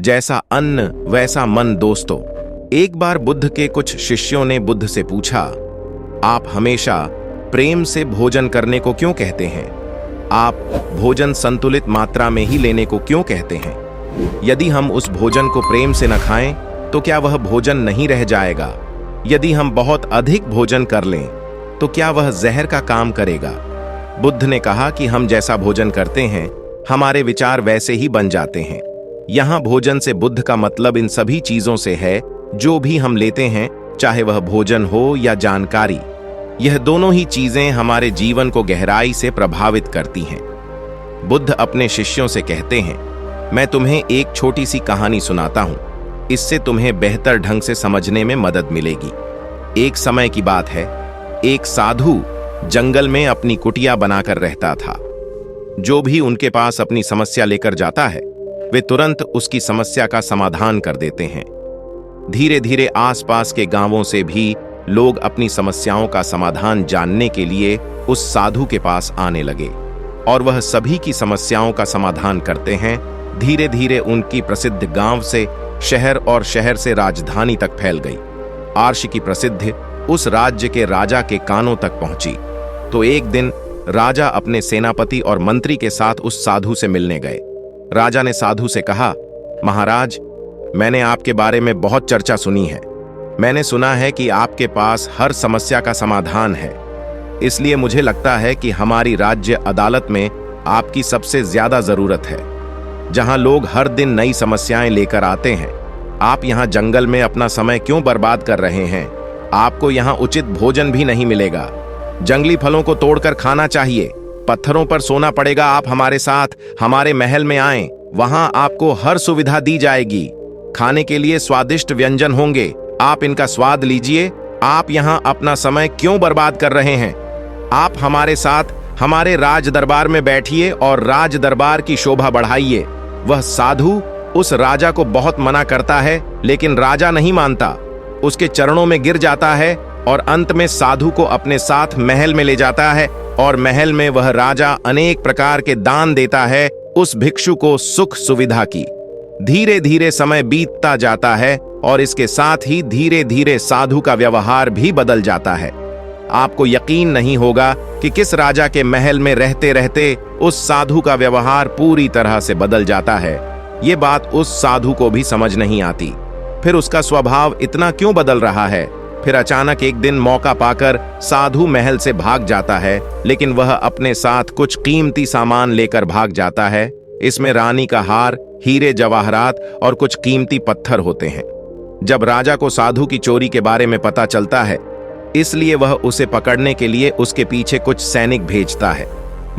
जैसा अन्न वैसा मन दोस्तों। एक बार बुद्ध के कुछ शिष्यों ने बुद्ध से पूछा, आप हमेशा प्रेम से भोजन करने को क्यों कहते हैं? आप भोजन संतुलित मात्रा में ही लेने को क्यों कहते हैं? यदि हम उस भोजन को प्रेम से न खाएं तो क्या वह भोजन नहीं रह जाएगा? यदि हम बहुत अधिक भोजन कर लें तो क्या वह जहर का काम करेगा? बुद्ध ने कहा कि हम जैसा भोजन करते हैं हमारे विचार वैसे ही बन जाते हैं। यहाँ भोजन से बुद्ध का मतलब इन सभी चीजों से है जो भी हम लेते हैं, चाहे वह भोजन हो या जानकारी। यह दोनों ही चीजें हमारे जीवन को गहराई से प्रभावित करती हैं। बुद्ध अपने शिष्यों से कहते हैं, मैं तुम्हें एक छोटी सी कहानी सुनाता हूं, इससे तुम्हें बेहतर ढंग से समझने में मदद मिलेगी। एक समय की बात है, एक साधु जंगल में अपनी कुटिया बनाकर रहता था। जो भी उनके पास अपनी समस्या लेकर जाता है वे तुरंत उसकी समस्या का समाधान कर देते हैं। धीरे धीरे आसपास के गांवों से भी लोग अपनी समस्याओं का समाधान जानने के लिए उस साधु के पास आने लगे और वह सभी की समस्याओं का समाधान करते हैं। धीरे धीरे उनकी प्रसिद्ध गांव से शहर और शहर से राजधानी तक फैल गई। आर्ष की प्रसिद्धि उस राज्य के राजा के कानों तक पहुंची। तो एक दिन राजा अपने सेनापति और मंत्री के साथ उस साधु से मिलने गए। राजा ने साधु से कहा, महाराज, मैंने आपके बारे में बहुत चर्चा सुनी है। मैंने सुना है कि आपके पास हर समस्या का समाधान है, इसलिए मुझे लगता है कि हमारी राज्य अदालत में आपकी सबसे ज्यादा जरूरत है। जहां लोग हर दिन नई समस्याएं लेकर आते हैं, आप यहां जंगल में अपना समय क्यों बर्बाद कर रहे हैं? आपको यहां उचित भोजन भी नहीं मिलेगा। जंगली फलों को तोड़कर खाना चाहिए, पत्थरों पर सोना पड़ेगा। आप हमारे साथ हमारे महल में आएं, वहां आपको हर सुविधा दी जाएगी। खाने के लिए स्वादिष्ट व्यंजन होंगे, आप इनका स्वाद लीजिए। आप यहां अपना समय क्यों बर्बाद कर रहे हैं? आप हमारे साथ हमारे राज दरबार में बैठिए और राज दरबार की शोभा बढ़ाइए। वह साधु उस राजा को बहुत मना करता है, लेकिन राजा नहीं मानता, उसके चरणों में गिर जाता है और अंत में साधु को अपने साथ महल में ले जाता है और महल में वह राजा अनेक प्रकार के दान देता है उस भिक्षु को सुख सुविधा की। धीरे धीरे समय बीतता जाता है और इसके साथ ही धीरे धीरे साधु का व्यवहार भी बदल जाता है। आपको यकीन नहीं होगा कि किस राजा के महल में रहते रहते उस साधु का व्यवहार पूरी तरह से बदल जाता है। ये बात उस साधु को भी समझ नहीं आती। फिर उसका स्वभाव इतना क्यों बदल रहा है? फिर अचानक एक दिन मौका पाकर साधु महल से भाग जाता है, लेकिन वह अपने साथ कुछ कीमती सामान लेकर भाग जाता है। इसमें रानी का हार, हीरे जवाहरात और कुछ कीमती पत्थर होते हैं। जब राजा को साधु की चोरी के बारे में पता चलता है, इसलिए वह उसे पकड़ने के लिए उसके पीछे कुछ सैनिक भेजता है।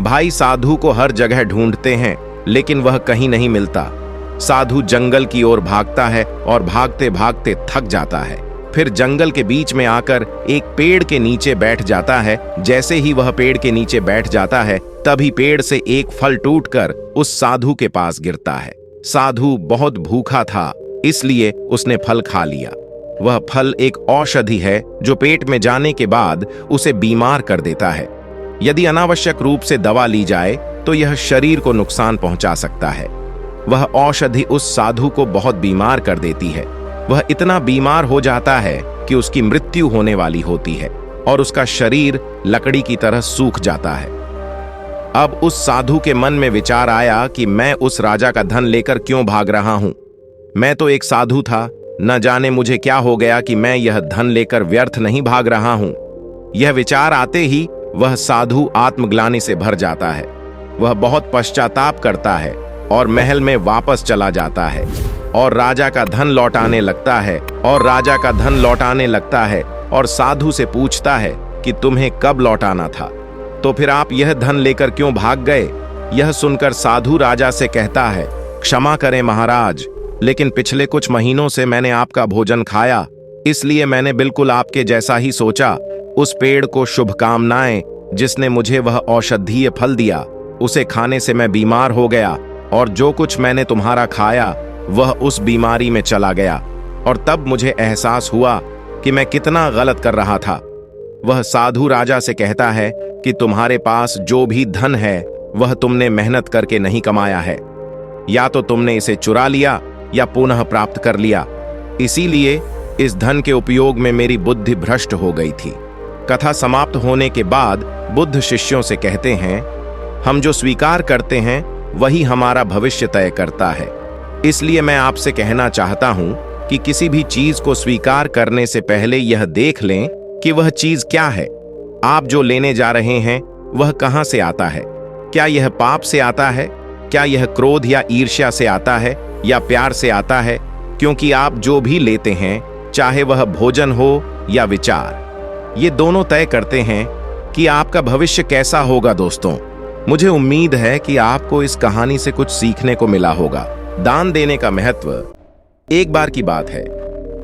भाई साधु को हर जगह ढूंढते हैं, लेकिन वह कहीं नहीं मिलता। साधु जंगल की ओर भागता है और भागते भागते थक जाता है। फिर जंगल के बीच में आकर एक पेड़ के नीचे बैठ जाता है। जैसे ही वह पेड़ के नीचे बैठ जाता है, तभी पेड़ से एक फल टूटकर उस साधु के पास गिरता है। साधु बहुत भूखा था, इसलिए उसने फल खा लिया। वह फल एक औषधि है जो पेट में जाने के बाद उसे बीमार कर देता है। यदि अनावश्यक रूप से दवा ली जाए तो यह शरीर को नुकसान पहुंचा सकता है। वह औषधि उस साधु को बहुत बीमार कर देती है। वह इतना बीमार हो जाता है कि उसकी मृत्यु होने वाली होती है और उसका शरीर लकड़ी की तरह सूख जाता है। अब उस साधु के मन में विचार आया कि मैं उस राजा का धन लेकर क्यों भाग रहा हूं? मैं तो एक साधु था, न जाने मुझे क्या हो गया कि मैं यह धन लेकर व्यर्थ नहीं भाग रहा हूं। यह विचार आते ही वह साधु आत्मग्लानि से भर जाता है। वह बहुत पश्चाताप करता है और महल में वापस चला जाता है और राजा का धन लौटाने लगता है और साधु से पूछता है कि तुम्हें कब लौटाना था? तो फिर आप यह धन लेकर क्यों भाग गए? यह सुनकर साधु राजा से कहता है, क्षमा करें महाराज, लेकिन पिछले कुछ महीनों से मैंने आपका भोजन खाया, इसलिए मैंने बिल्कुल आपके जैसा ही सोचा। उस पेड़ को शुभकामनाएं, जिसने मुझे वह औषधीय फल दिया, उसे खाने से मैं बीमार हो गया और जो कुछ मैंने तुम्हारा खाया वह उस बीमारी में चला गया और तब मुझे एहसास हुआ कि मैं कितना गलत कर रहा था। वह साधु राजा से कहता है कि तुम्हारे पास जो भी धन है वह तुमने मेहनत करके नहीं कमाया है, या तो तुमने इसे चुरा लिया या पुनः प्राप्त कर लिया। इसीलिए इस धन के उपयोग में मेरी बुद्धि भ्रष्ट हो गई थी। कथा समाप्त होने के बाद बुद्ध शिष्यों से कहते हैं, हम जो स्वीकार करते हैं वही हमारा भविष्य तय करता है। इसलिए मैं आपसे कहना चाहता हूं कि किसी भी चीज को स्वीकार करने से पहले यह देख लें कि वह चीज क्या है। आप जो लेने जा रहे हैं वह कहां से आता है? क्या यह पाप से आता है? क्या यह क्रोध या ईर्ष्या से आता है या प्यार से आता है? क्योंकि आप जो भी लेते हैं, चाहे वह भोजन हो या विचार, ये दोनों तय करते हैं कि आपका भविष्य कैसा होगा। दोस्तों, मुझे उम्मीद है कि आपको इस कहानी से कुछ सीखने को मिला होगा। दान देने का महत्व। एक बार की बात है,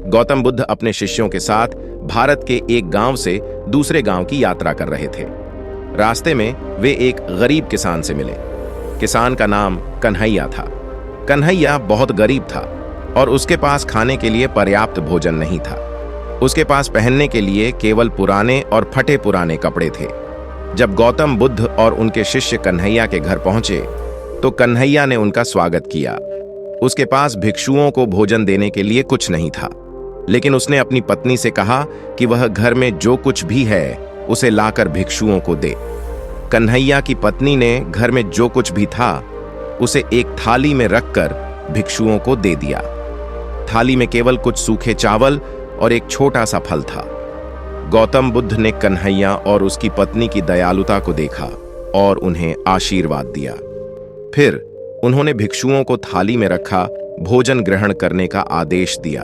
गौतम बुद्ध अपने शिष्यों के साथ भारत के एक गांव से दूसरे गांव की यात्रा कर रहे थे। रास्ते में वे एक गरीब किसान से मिले। किसान का नाम कन्हैया था। कन्हैया बहुत गरीब था और उसके पास खाने के लिए पर्याप्त भोजन नहीं था। उसके पास पहनने के लिए केवल पुराने और फटे पुराने कपड़े थे। जब गौतम बुद्ध और उनके शिष्य कन्हैया के घर पहुंचे तो कन्हैया ने उनका स्वागत किया। उसके पास भिक्षुओं को भोजन देने के लिए कुछ नहीं था, लेकिन उसने अपनी पत्नी से कहा कि वह घर में जो कुछ भी है उसे लाकर भिक्षुओं को दे। कन्हैया की पत्नी ने घर में जो कुछ भी था उसे एक थाली में रखकर भिक्षुओं को दे दिया। थाली में केवल कुछ सूखे चावल और एक छोटा सा फल था। गौतम बुद्ध ने कन्हैया और उसकी पत्नी की दयालुता को देखा और उन्हें आशीर्वाद दिया। फिर उन्होंने भिक्षुओं को थाली में रखा भोजन ग्रहण करने का आदेश दिया।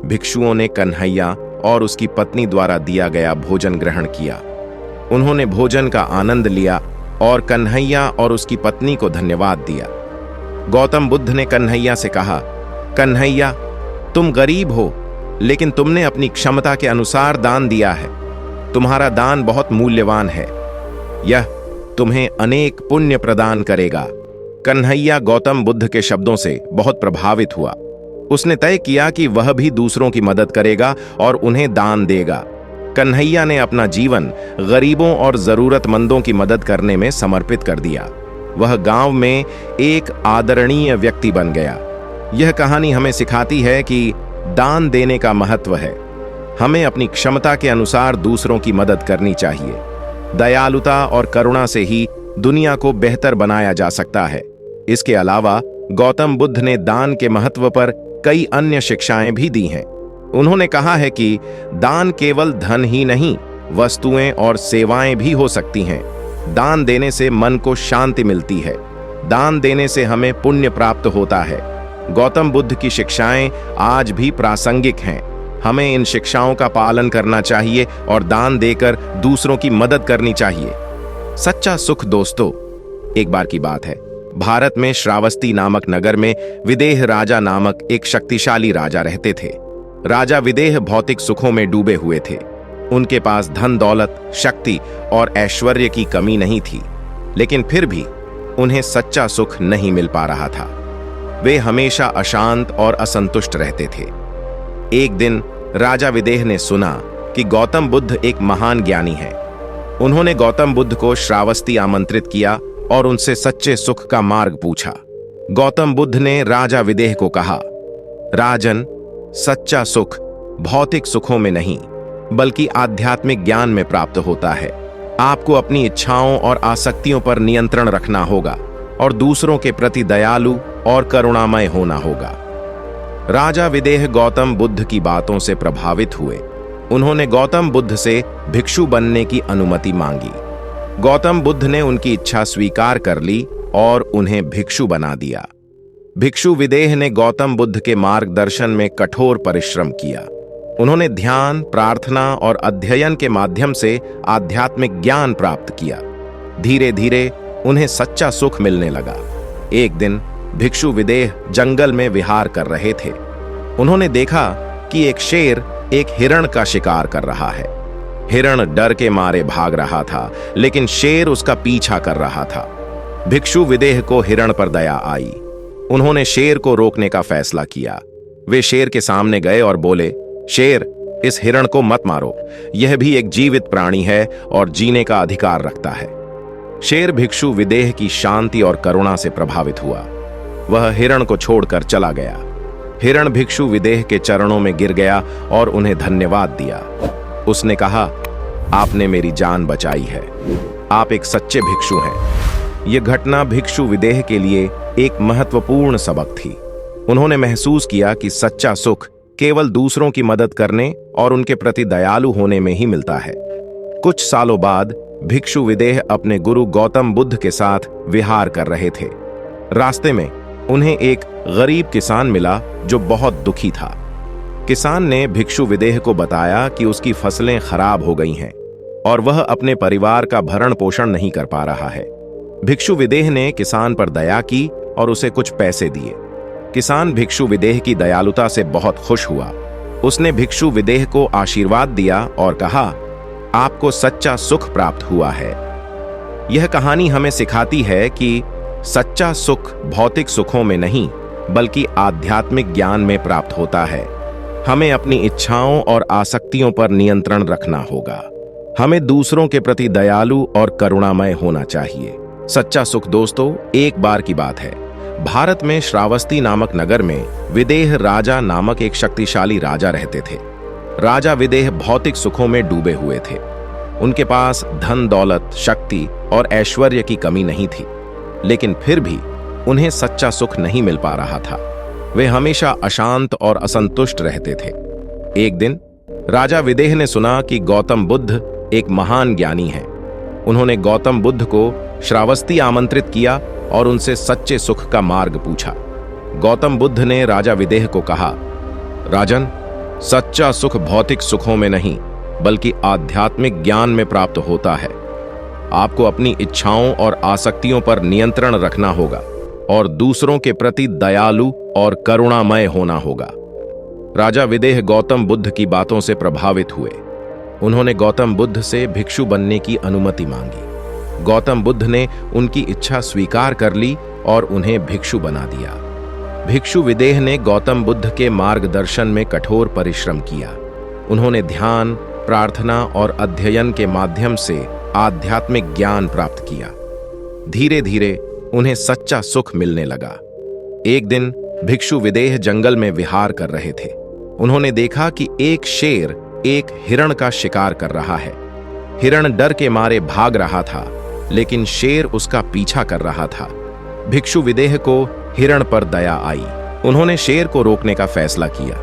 भिक्षुओं ने कन्हैया और उसकी पत्नी द्वारा दिया गया भोजन ग्रहण किया। उन्होंने भोजन का आनंद लिया और कन्हैया और उसकी पत्नी को धन्यवाद दिया। गौतम बुद्ध ने कन्हैया से कहा, कन्हैया, तुम गरीब हो, लेकिन तुमने अपनी क्षमता के अनुसार दान दिया है। तुम्हारा दान बहुत मूल्यवान है। यह तुम्हें अनेक पुण्य प्रदान करेगा। कन्हैया गौतम बुद्ध के शब्दों से बहुत प्रभावित हुआ। उसने तय किया कि वह भी दूसरों की मदद करेगा और उन्हें दान देगा। कन्हैया ने अपना जीवन गरीबों और जरूरतमंदों की मदद करने में समर्पित कर दिया। वह गांव में एक आदरणीय व्यक्ति बन गया। यह कहानी हमें सिखाती है कि दान देने का महत्व है। हमें अपनी क्षमता के अनुसार दूसरों की मदद करनी चाहिए। दयालुता और करुणा से ही दुनिया को बेहतर बनाया जा सकता है। इसके अलावा गौतम बुद्ध ने दान के महत्व पर कई अन्य शिक्षाएं भी दी हैं। उन्होंने कहा है कि दान केवल धन ही नहीं, वस्तुएं और सेवाएं भी हो सकती हैं। दान देने से मन को शांति मिलती है। दान देने से हमें पुण्य प्राप्त होता है। गौतम बुद्ध की शिक्षाएं आज भी प्रासंगिक हैं। हमें इन शिक्षाओं का पालन करना चाहिए और दान देकर दूसरों की मदद करनी चाहिए। सच्चा सुख। दोस्तों, एक बार की बात है, भारत में श्रावस्ती नामक नगर में विदेह राजा नामक एक शक्तिशाली राजा रहते थे। राजा विदेह भौतिक सुखों में डूबे हुए थे। उनके पास धन दौलत, शक्ति और ऐश्वर्य की कमी नहीं थी, लेकिन फिर भी उन्हें सच्चा सुख नहीं मिल पा रहा था। वे हमेशा अशांत और असंतुष्ट रहते थे। एक दिन राजा विदेह ने सुना कि गौतम बुद्ध एक महान ज्ञानी है। उन्होंने गौतम बुद्ध को श्रावस्ती आमंत्रित किया और उनसे सच्चे सुख का मार्ग पूछा। गौतम बुद्ध ने राजा विदेह को कहा, राजन, सच्चा सुख भौतिक सुखों में नहीं बल्कि आध्यात्मिक ज्ञान में प्राप्त होता है। आपको अपनी इच्छाओं और आसक्तियों पर नियंत्रण रखना होगा और दूसरों के प्रति दयालु और करुणामय होना होगा। राजा विदेह गौतम बुद्ध की बातों से प्रभावित हुए। उन्होंने गौतम बुद्ध से भिक्षु बनने की अनुमति मांगी। गौतम बुद्ध ने उनकी इच्छा स्वीकार कर ली और उन्हें भिक्षु बना दिया। भिक्षु विदेह ने गौतम बुद्ध के मार्गदर्शन में कठोर परिश्रम किया। उन्होंने ध्यान, प्रार्थना और अध्ययन के माध्यम से आध्यात्मिक ज्ञान प्राप्त किया। धीरे धीरे उन्हें सच्चा सुख मिलने लगा। एक दिन भिक्षु विदेह जंगल में विहार कर रहे थे। उन्होंने देखा कि एक शेर एक हिरण का शिकार कर रहा है। हिरण डर के मारे भाग रहा था, लेकिन शेर उसका पीछा कर रहा था। भिक्षु विदेह को हिरण पर दया आई। उन्होंने शेर को रोकने का फैसला किया। वे शेर के सामने गए और बोले, शेर, इस हिरण को मत मारो। यह भी एक जीवित प्राणी है और जीने का अधिकार रखता है। शेर भिक्षु विदेह की शांति और करुणा से प्रभावित हुआ। वह हिरण को छोड़कर चला गया। हिरण भिक्षु विदेह के चरणों में गिर गया और उन्हें धन्यवाद दिया। उसने कहा, आपने मेरी जान बचाई है। आप एक सच्चे भिक्षु हैं। यह घटना भिक्षु विदेह के लिए एक महत्वपूर्ण सबक थी। उन्होंने महसूस किया कि सच्चा सुख केवल दूसरों की मदद करने और उनके प्रति दयालु होने में ही मिलता है। कुछ सालों बाद भिक्षु विदेह अपने गुरु गौतम बुद्ध के साथ विहार कर रहे थे। रास्ते में उन्हें एक गरीब किसान मिला जो बहुत दुखी था। किसान ने भिक्षु विदेह को बताया कि उसकी फसलें खराब हो गई हैं और वह अपने परिवार का भरण पोषण नहीं कर पा रहा है। भिक्षु विदेह ने किसान पर दया की और उसे कुछ पैसे दिए। किसान भिक्षु विदेह की दयालुता से बहुत खुश हुआ। उसने भिक्षु विदेह को आशीर्वाद दिया और कहा, आपको सच्चा सुख प्राप्त हुआ है। यह कहानी हमें सिखाती है कि सच्चा सुख भौतिक सुखों में नहीं बल्कि आध्यात्मिक ज्ञान में प्राप्त होता है। हमें अपनी इच्छाओं और आसक्तियों पर नियंत्रण रखना होगा। हमें दूसरों के प्रति दयालु और करुणामय होना चाहिए। सच्चा सुख दोस्तों, एक बार की बात है। भारत में श्रावस्ती नामक नगर में विदेह राजा नामक एक शक्तिशाली राजा रहते थे। राजा विदेह भौतिक सुखों में डूबे हुए थे। उनके पास धन दौलत, शक्ति और ऐश्वर्य की कमी नहीं थी, लेकिन फिर भी उन्हें सच्चा सुख नहीं मिल पा रहा था। वे हमेशा अशांत और असंतुष्ट रहते थे। एक दिन राजा विदेह ने सुना कि गौतम बुद्ध एक महान ज्ञानी हैं। उन्होंने गौतम बुद्ध को श्रावस्ती आमंत्रित किया और उनसे सच्चे सुख का मार्ग पूछा। गौतम बुद्ध ने राजा विदेह को कहा, राजन, सच्चा सुख भौतिक सुखों में नहीं बल्कि आध्यात्मिक ज्ञान में प्राप्त होता है। आपको अपनी इच्छाओं और आसक्तियों पर नियंत्रण रखना होगा और दूसरों के प्रति दयालु और करुणामय होना होगा। राजा विदेह गौतम बुद्ध की बातों से प्रभावित हुए। उन्होंने गौतम बुद्ध से भिक्षु बनने की अनुमति मांगी। गौतम बुद्ध ने उनकी इच्छा स्वीकार कर ली और उन्हें भिक्षु बना दिया। भिक्षु विदेह ने गौतम बुद्ध के मार्गदर्शन में कठोर परिश्रम किया। उन्होंने ध्यान, प्रार्थना और अध्ययन के माध्यम से आध्यात्मिक ज्ञान प्राप्त किया। धीरे धीरे उन्हें सच्चा सुख मिलने लगा। एक दिन भिक्षु विदेह जंगल में विहार कर रहे थे। उन्होंने देखा कि एक शेर एक हिरण का शिकार कर रहा है। हिरण डर के मारे भाग रहा था, लेकिन शेर उसका पीछा कर रहा था। भिक्षु विदेह को हिरण पर दया आई। उन्होंने शेर को रोकने का फैसला किया।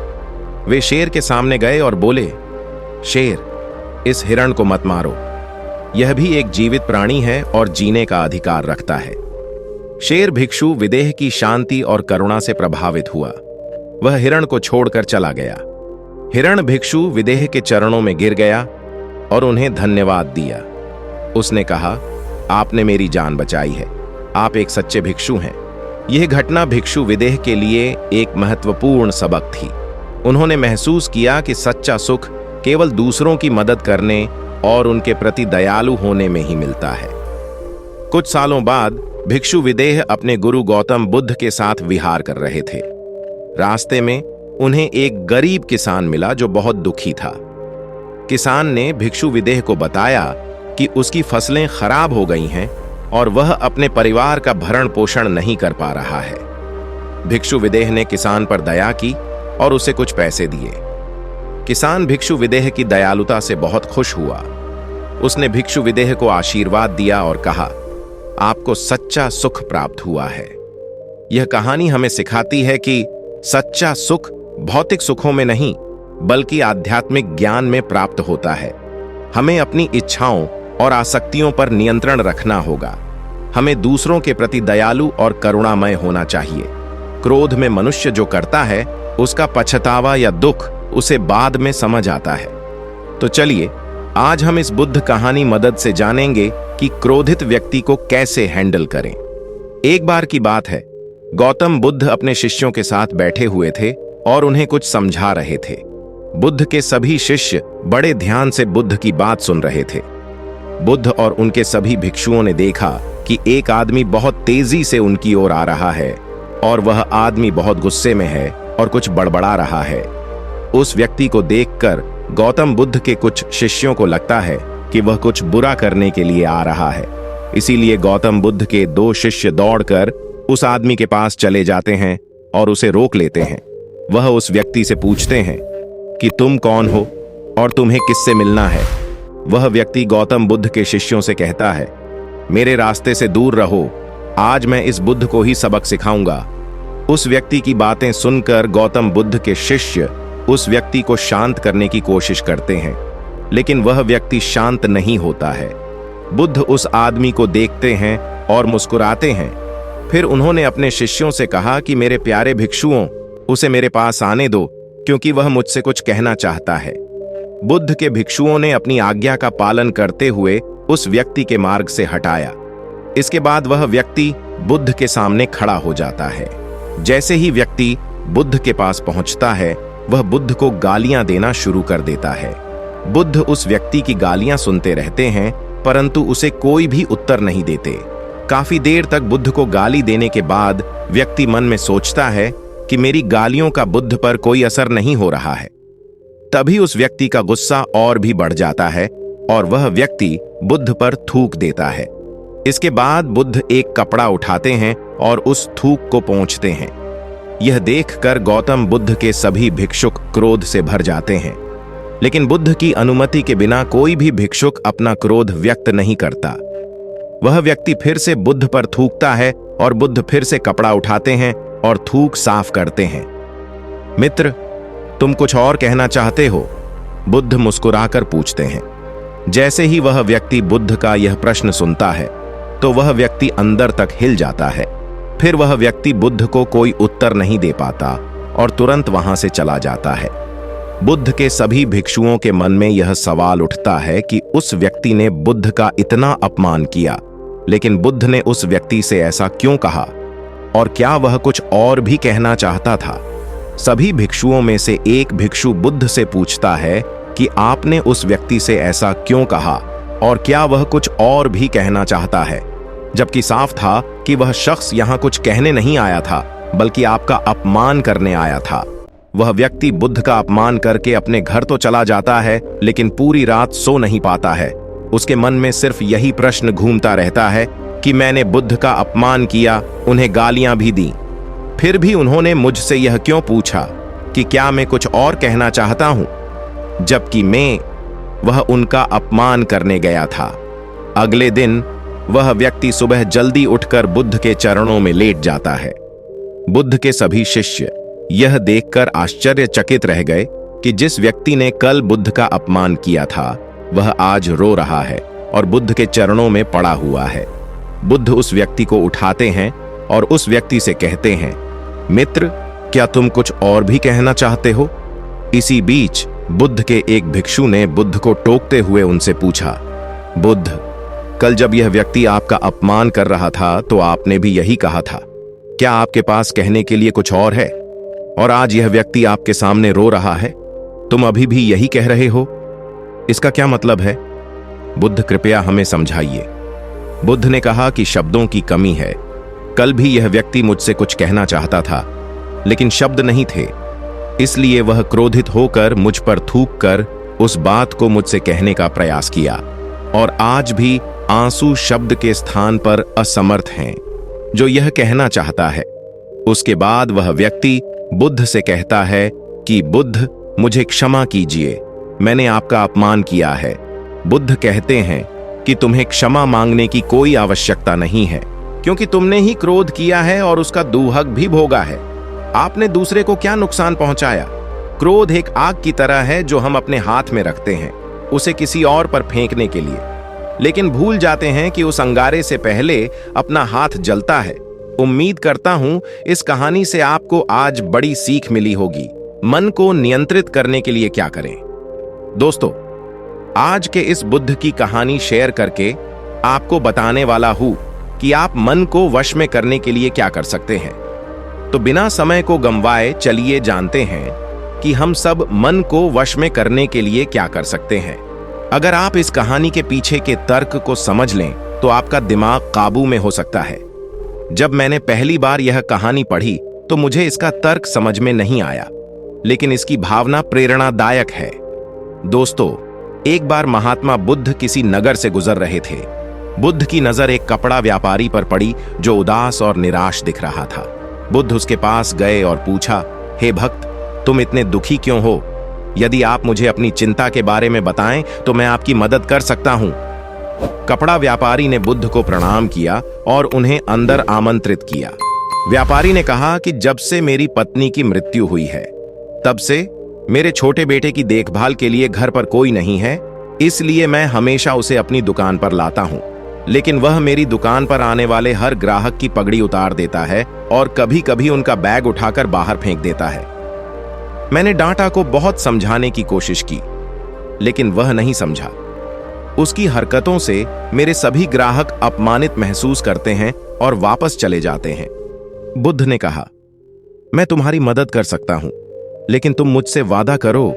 वे शेर के सामने गए और बोले, शेर, इस हिरण को मत मारो। यह भी एक जीवित प्राणी है और जीने का अधिकार रखता है। शेर भिक्षु विदेह की शांति और करुणा से प्रभावित हुआ। वह हिरण को छोड़कर चला गया। हिरण भिक्षु विदेह के चरणों में गिर गया और उन्हें धन्यवाद दिया। उसने कहा, आपने मेरी जान बचाई है। आप एक सच्चे भिक्षु हैं। यह घटना भिक्षु विदेह के लिए एक महत्वपूर्ण सबक थी। उन्होंने महसूस किया कि सच्चा सुख केवल दूसरों की मदद करने और उनके प्रति दयालु होने में ही मिलता है। कुछ सालों बाद भिक्षु विदेह अपने गुरु गौतम बुद्ध के साथ विहार कर रहे थे। रास्ते में उन्हें एक गरीब किसान मिला जो बहुत दुखी था। किसान ने भिक्षु विदेह को बताया कि उसकी फसलें खराब हो गई हैं और वह अपने परिवार का भरण पोषण नहीं कर पा रहा है। भिक्षु विदेह ने किसान पर दया की और उसे कुछ पैसे दिए। किसान भिक्षु विदेह की दयालुता से बहुत खुश हुआ। उसने भिक्षु विदेह को आशीर्वाद दिया और कहा, आपको सच्चा सुख प्राप्त हुआ है। यह कहानी हमें सिखाती है कि सच्चा सुख भौतिक सुखों में नहीं बल्कि आध्यात्मिक ज्ञान में प्राप्त होता है। हमें अपनी इच्छाओं और आसक्तियों पर नियंत्रण रखना होगा। हमें दूसरों के प्रति दयालु और करुणामय होना चाहिए। क्रोध में मनुष्य जो करता है उसका पछतावा या दुख उसे बाद में समझ आता है। तो चलिए आज हम इस बुद्ध कहानी मदद से जानेंगे कि क्रोधित व्यक्ति को कैसे हैंडल करें। एक बार की बात है, गौतम बुद्ध अपने शिष्यों के साथ बैठे हुए थे और उन्हें कुछ समझा रहे थे। बुद्ध के सभी शिष्य बड़े ध्यान से बुद्ध की बात सुन रहे थे। बुद्ध और उनके सभी भिक्षुओं ने देखा कि एक आदमी बहुत तेजी से उनकी ओर आ रहा है और वह आदमी बहुत गुस्से में है और कुछ बड़बड़ा रहा है। उस व्यक्ति को देखकर गौतम बुद्ध के कुछ शिष्यों को लगता है कि वह कुछ बुरा करने के लिए आ रहा है। इसीलिए गौतम बुद्ध के 2 शिष्य दौड़कर उस आदमी के पास चले जाते हैं और उसे रोक लेते हैं। वह उस व्यक्ति से पूछते हैं कि तुम कौन हो और तुम्हें किससे मिलना है। वह व्यक्ति गौतम बुद्ध के शिष्यों से कहता है, मेरे रास्ते से दूर रहो, आज मैं इस बुद्ध को ही सबक सिखाऊंगा। उस व्यक्ति की बातें सुनकर गौतम बुद्ध के शिष्य उस व्यक्ति को शांत करने की कोशिश करते हैं, लेकिन वह व्यक्ति शांत नहीं होता है। बुद्ध उस आदमी को देखते हैं और मुस्कुराते हैं। फिर उन्होंने अपने शिष्यों से कहा कि मेरे प्यारे भिक्षुओं, उसे मेरे पास आने दो, क्योंकि वह मुझसे कुछ कहना चाहता है। बुद्ध के भिक्षुओं ने अपनी आज्ञा का पालन करते हुए उस व्यक्ति के मार्ग से हटाया। इसके बाद वह व्यक्ति बुद्ध के सामने खड़ा हो जाता है। जैसे ही व्यक्ति बुद्ध के पास पहुंचता है, वह बुद्ध को गालियां देना शुरू कर देता है। बुद्ध उस व्यक्ति की गालियां सुनते रहते हैं, परंतु उसे कोई भी उत्तर नहीं देते। काफी देर तक बुद्ध को गाली देने के बाद व्यक्ति मन में सोचता है कि मेरी गालियों का बुद्ध पर कोई असर नहीं हो रहा है। तभी उस व्यक्ति का गुस्सा और भी बढ़ जाता है और वह व्यक्ति बुद्ध पर थूक देता है। इसके बाद बुद्ध एक कपड़ा उठाते हैं और उस थूक को पोंछते हैं। यह देखकर गौतम बुद्ध के सभी भिक्षुक क्रोध से भर जाते हैं, लेकिन बुद्ध की अनुमति के बिना कोई भी भिक्षुक अपना क्रोध व्यक्त नहीं करता। वह व्यक्ति फिर से बुद्ध पर थूकता है और बुद्ध फिर से कपड़ा उठाते हैं और थूक साफ करते हैं। मित्र, तुम कुछ और कहना चाहते हो? बुद्ध मुस्कुराकर पूछते हैं। जैसे ही वह व्यक्ति बुद्ध का यह प्रश्न सुनता है, तो वह व्यक्ति अंदर तक हिल जाता है। फिर वह व्यक्ति बुद्ध को कोई उत्तर नहीं दे पाता और तुरंत वहां से चला जाता है। बुद्ध के सभी भिक्षुओं के मन में यह सवाल उठता है कि उस व्यक्ति ने बुद्ध का इतना अपमान किया, लेकिन बुद्ध ने उस व्यक्ति से ऐसा क्यों कहा, और क्या वह कुछ और भी कहना चाहता था? सभी भिक्षुओं में से एक भिक्षु बुद्ध से पूछता है कि आपने उस व्यक्ति से ऐसा क्यों कहा, और क्या वह कुछ और भी कहना चाहता है? जबकि साफ था कि वह शख्स यहां कुछ कहने नहीं आया था, बल्कि आपका अपमान करने आया था। वह व्यक्ति बुद्ध का अपमान करके अपने घर तो चला जाता है, लेकिन पूरी रात सो नहीं पाता है। उसके मन में सिर्फ यही प्रश्न घूमता रहता है कि मैंने बुद्ध का अपमान किया, उन्हें गालियां भी दी, फिर भी उन्होंने मुझसे यह क्यों पूछा कि क्या मैं कुछ और कहना चाहता हूं, जबकि वह उनका अपमान करने गया था। अगले दिन वह व्यक्ति सुबह जल्दी उठकर बुद्ध के चरणों में लेट जाता है। बुद्ध के सभी शिष्य यह देखकर आश्चर्यचकित रह गए कि जिस व्यक्ति ने कल बुद्ध का अपमान किया था, वह आज रो रहा है और बुद्ध के चरणों में पड़ा हुआ है। बुद्ध उस व्यक्ति को उठाते हैं और उस व्यक्ति से कहते हैं, मित्र, क्या तुम कुछ और भी कहना चाहते हो? इसी बीच बुद्ध के एक भिक्षु ने बुद्ध को टोकते हुए उनसे पूछा, बुद्ध, कल जब यह व्यक्ति आपका अपमान कर रहा था तो आपने भी यही कहा था। क्या आपके पास कहने के लिए कुछ और है? और आज यह व्यक्ति आपके सामने रो रहा है, तुम अभी भी यही कह रहे हो? इसका क्या मतलब है? बुद्ध, कृपया हमें समझाइए। बुद्ध ने कहा कि शब्दों की कमी है। कल भी यह व्यक्ति मुझसे कुछ कहना चाहता था, लेकिन शब्द नहीं थे, इसलिए वह क्रोधित होकर मुझ पर थूककर उस बात को मुझसे कहने का प्रयास किया, और आज भी आंसू शब्द के स्थान पर असमर्थ हैं जो यह कहना चाहता है। उसके बाद वह व्यक्ति बुद्ध से कहता है कि बुद्ध, मुझे क्षमा कीजिए, मैंने आपका अपमान किया है। बुद्ध कहते हैं कि तुम्हें क्षमा मांगने की कोई आवश्यकता नहीं है, क्योंकि तुमने ही क्रोध किया है और उसका दूहक भी भोगा है। आपने दूसरे को क्या नुकसान पहुंचाया? क्रोध एक आग की तरह है जो हम अपने हाथ में रखते हैं, उसे किसी और पर फेंकने के लिए, लेकिन भूल जाते हैं कि उस अंगारे से पहले अपना हाथ जलता है। उम्मीद करता हूं इस कहानी से आपको आज बड़ी सीख मिली होगी। मन को नियंत्रित करने के लिए क्या करें? दोस्तों, आज के इस बुद्ध की कहानी शेयर करके आपको बताने वाला हूं कि आप मन को वश में करने के लिए क्या कर सकते हैं। तो बिना समय को गंवाए चलिए जानते हैं कि हम सब मन को वश में करने के लिए क्या कर सकते हैं। अगर आप इस कहानी के पीछे के तर्क को समझ लें तो आपका दिमाग काबू में हो सकता है। जब मैंने पहली बार यह कहानी पढ़ी तो मुझे इसका तर्क समझ में नहीं आया, लेकिन इसकी भावना प्रेरणादायक है। दोस्तों, एक बार महात्मा बुद्ध किसी नगर से गुजर रहे थे। बुद्ध की नजर एक कपड़ा व्यापारी पर पड़ी जो उदास और निराश दिख रहा था। बुद्ध उसके पास गए और पूछा, हे भक्त, तुम इतने दुखी क्यों हो? यदि आप मुझे अपनी चिंता के बारे में बताएं तो मैं आपकी मदद कर सकता हूं। कपड़ा व्यापारी ने बुद्ध को प्रणाम किया और उन्हें अंदर आमंत्रित किया। व्यापारी ने कहा कि जब से मेरी पत्नी की मृत्यु हुई है, तब से मेरे छोटे बेटे की देखभाल के लिए घर पर कोई नहीं है, इसलिए मैं हमेशा उसे अपनी दुकान पर लाता हूं। लेकिन वह मेरी दुकान पर आने वाले हर ग्राहक की पगड़ी उतार देता है और कभी कभी उनका बैग उठाकर बाहर फेंक देता है। मैंने डांटा को बहुत समझाने की कोशिश की, लेकिन वह नहीं समझा। उसकी हरकतों से मेरे सभी ग्राहक अपमानित महसूस करते हैं और वापस चले जाते हैं। बुद्ध ने कहा, मैं तुम्हारी मदद कर सकता हूं, लेकिन तुम मुझसे वादा करो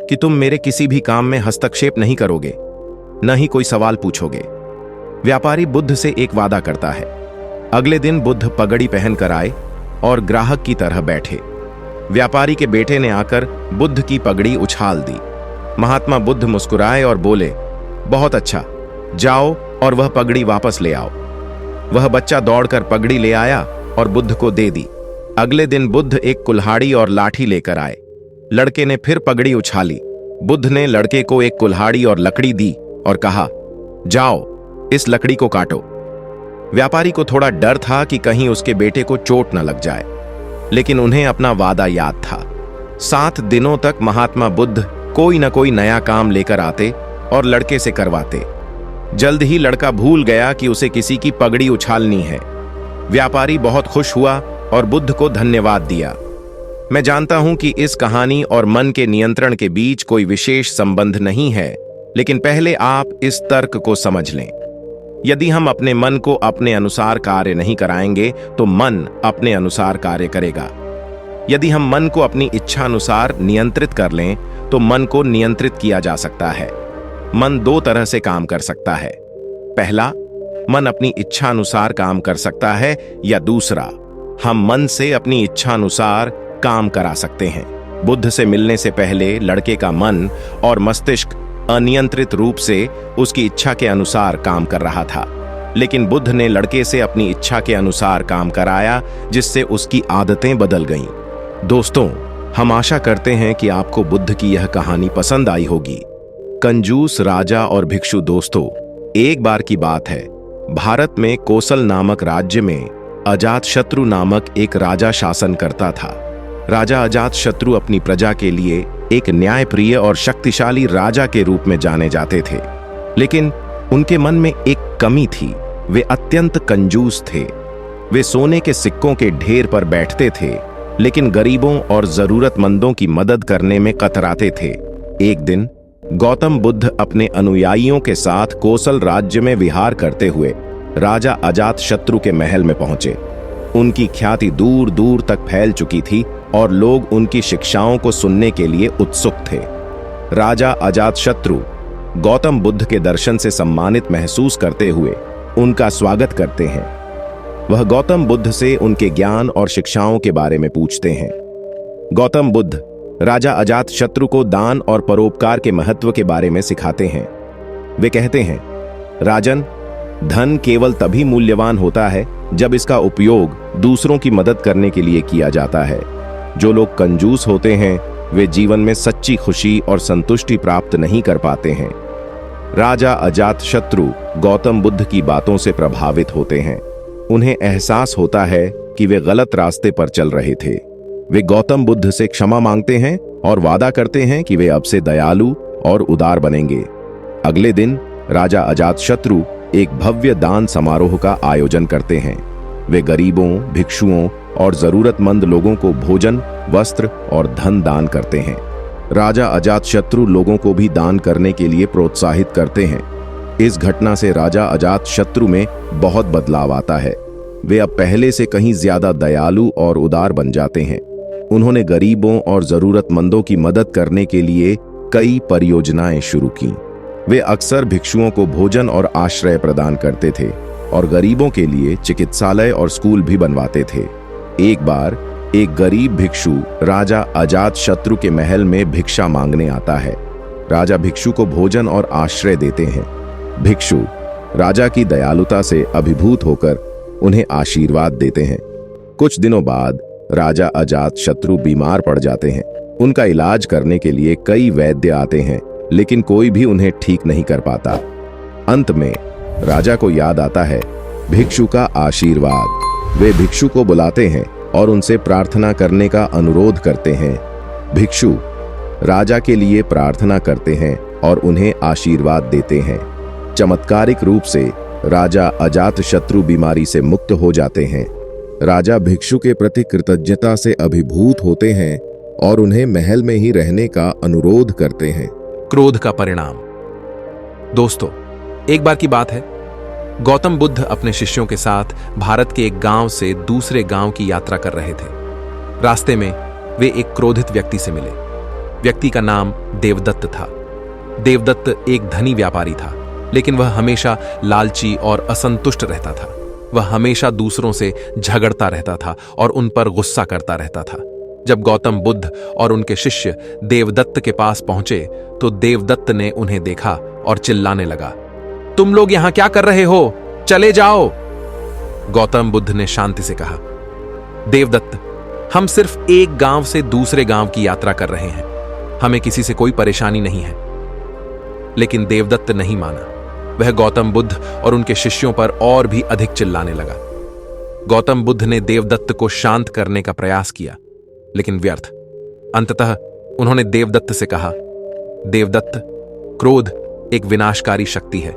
कि तुम मेरे किसी भी काम में हस्तक्षेप नहीं करोगे, न ही कोई सवाल पूछोगे। व्यापारी बुद्ध से एक वादा करता है। अगले दिन बुद्ध पगड़ी पहनकर आए और ग्राहक की तरह बैठे। व्यापारी के बेटे ने आकर बुद्ध की पगड़ी उछाल दी। महात्मा बुद्ध मुस्कुराए और बोले, बहुत अच्छा, जाओ और वह पगड़ी वापस ले आओ। वह बच्चा दौड़कर पगड़ी ले आया और बुद्ध को दे दी। अगले दिन बुद्ध एक कुल्हाड़ी और लाठी लेकर आए। लड़के ने फिर पगड़ी उछाली। बुद्ध ने लड़के को एक कुल्हाड़ी और लकड़ी दी और कहा, जाओ इस लकड़ी को काटो। व्यापारी को थोड़ा डर था कि कहीं उसके बेटे को चोट न लग जाए, लेकिन उन्हें अपना वादा याद था। 7 दिनों तक महात्मा बुद्ध कोई न कोई नया काम लेकर आते और लड़के से करवाते। जल्द ही लड़का भूल गया कि उसे किसी की पगड़ी उछालनी है। व्यापारी बहुत खुश हुआ और बुद्ध को धन्यवाद दिया। मैं जानता हूं कि इस कहानी और मन के नियंत्रण के बीच कोई विशेष संबंध नहीं है, लेकिन पहले आप इस तर्क को समझ लें। यदि हम अपने मन को अपने अनुसार कार्य नहीं कराएंगे तो मन अपने अनुसार कार्य करेगा। यदि हम मन को अपनी इच्छा अनुसार नियंत्रित कर लें तो मन को नियंत्रित किया जा सकता है। मन 2 तरह से काम कर सकता है। पहला, मन अपनी इच्छा अनुसार काम कर सकता है, या दूसरा, हम मन से अपनी इच्छा अनुसार काम करा सकते हैं। बुद्ध से मिलने से पहले लड़के का मन और मस्तिष्क अनियंत्रित रूप से उसकी इच्छा के अनुसार काम कर रहा था, लेकिन बुद्ध ने लड़के से अपनी इच्छा के अनुसार काम कराया, जिससे उसकी आदतें बदल गईं। दोस्तों, हम आशा करते हैं कि आपको बुद्ध की यह कहानी पसंद आई होगी। कंजूस राजा और भिक्षु। दोस्तों, एक बार की बात है, भारत में कोसल नामक राज्य में अजातशत्रु नामक एक राजा शासन करता था। राजा अजातशत्रु अपनी प्रजा के लिए एक न्यायप्रिय और शक्तिशाली राजा के रूप में जाने जाते थे, लेकिन उनके मन में एक कमी थी। वे अत्यंत कंजूस थे। वे सोने के सिक्कों के ढेर पर बैठते थे, लेकिन गरीबों और जरूरतमंदों की मदद करने में कतराते थे। एक दिन गौतम बुद्ध अपने अनुयायियों के साथ कोसल राज्य में विहार करते हुए राजा अजातशत्रु के महल में पहुंचे। उनकी ख्याति दूर दूर तक फैल चुकी थी और लोग उनकी शिक्षाओं को सुनने के लिए उत्सुक थे। राजा अजातशत्रु गौतम बुद्ध के दर्शन से सम्मानित महसूस करते हुए उनका स्वागत करते हैं। वह गौतम बुद्ध से उनके ज्ञान और शिक्षाओं के बारे में पूछते हैं। गौतम बुद्ध राजा अजातशत्रु को दान और परोपकार के महत्व के बारे में सिखाते हैं। वे कहते हैं, राजन, धन केवल तभी मूल्यवान होता है जब इसका उपयोग दूसरों की मदद करने के लिए किया जाता है। जो लोग कंजूस होते हैं वे जीवन में सच्ची खुशी और संतुष्टि प्राप्त नहीं कर पाते हैं। राजा अजातशत्रु गौतम बुद्ध की बातों से प्रभावित होते हैं। उन्हें एहसास होता है कि वे गलत रास्ते पर चल रहे थे। वे गौतम बुद्ध से क्षमा मांगते हैं और वादा करते हैं कि वे अब से दयालु और उदार बनेंगे। अगले दिन राजा अजातशत्रु एक भव्य दान समारोह का आयोजन करते हैं। वे गरीबों, भिक्षुओं और जरूरतमंद लोगों को भोजन, वस्त्र और धन दान करते हैं। राजा अजातशत्रु लोगों को भी दान करने के लिए प्रोत्साहित करते हैं। इस घटना से राजा अजातशत्रु में बहुत बदलाव आता है। वे अब पहले से कहीं ज्यादा दयालु और उदार बन जाते हैं। उन्होंने गरीबों और जरूरतमंदों की मदद करने के लिए कई परियोजनाएं शुरू की। वे अक्सर भिक्षुओं को भोजन और आश्रय प्रदान करते थे और गरीबों के लिए चिकित्सालय और स्कूल भी बनवाते थे। एक बार एक गरीब भिक्षु राजा अजातशत्रु के महल में भिक्षा मांगने आता है। राजा भिक्षु को भोजन और आश्रय देते हैं। भिक्षु राजा की दयालुता से अभिभूत होकर उन्हें आशीर्वाद देते हैं। कुछ दिनों बाद राजा अजातशत्रु बीमार पड़ जाते हैं। उनका इलाज करने के लिए कई वैद्य आते हैं, लेकिन कोई भी उन्हें ठीक नहीं कर पाता। अंत में राजा को याद आता है भिक्षु का आशीर्वाद। वे भिक्षु को बुलाते हैं और उनसे प्रार्थना करने का अनुरोध करते हैं। भिक्षु राजा के लिए प्रार्थना करते हैं और उन्हें आशीर्वाद देते हैं। चमत्कारिक रूप से राजा अजातशत्रु बीमारी से मुक्त हो जाते हैं। राजा भिक्षु के प्रति कृतज्ञता से अभिभूत होते हैं और उन्हें महल में ही रहने का अनुरोध करते हैं। क्रोध का परिणाम। दोस्तों, एक बार की बात है, गौतम बुद्ध अपने शिष्यों के साथ भारत के एक गांव से दूसरे गांव की यात्रा कर रहे थे। रास्ते में वे एक क्रोधित व्यक्ति से मिले। व्यक्ति का नाम देवदत्त था। देवदत्त एक धनी व्यापारी था, लेकिन वह हमेशा लालची और असंतुष्ट रहता था। वह हमेशा दूसरों से झगड़ता रहता था और उन पर गुस्सा करता रहता था। जब गौतम बुद्ध और उनके शिष्य देवदत्त के पास पहुंचे तो देवदत्त ने उन्हें देखा और चिल्लाने लगा, तुम लोग यहां क्या कर रहे हो? चले जाओ। गौतम बुद्ध ने शांति से कहा, देवदत्त, हम सिर्फ एक गांव से दूसरे गांव की यात्रा कर रहे हैं, हमें किसी से कोई परेशानी नहीं है। लेकिन देवदत्त नहीं माना। वह गौतम बुद्ध और उनके शिष्यों पर और भी अधिक चिल्लाने लगा। गौतम बुद्ध ने देवदत्त को शांत करने का प्रयास किया, लेकिन व्यर्थ। अंततः उन्होंने देवदत्त से कहा, देवदत्त, क्रोध एक विनाशकारी शक्ति है।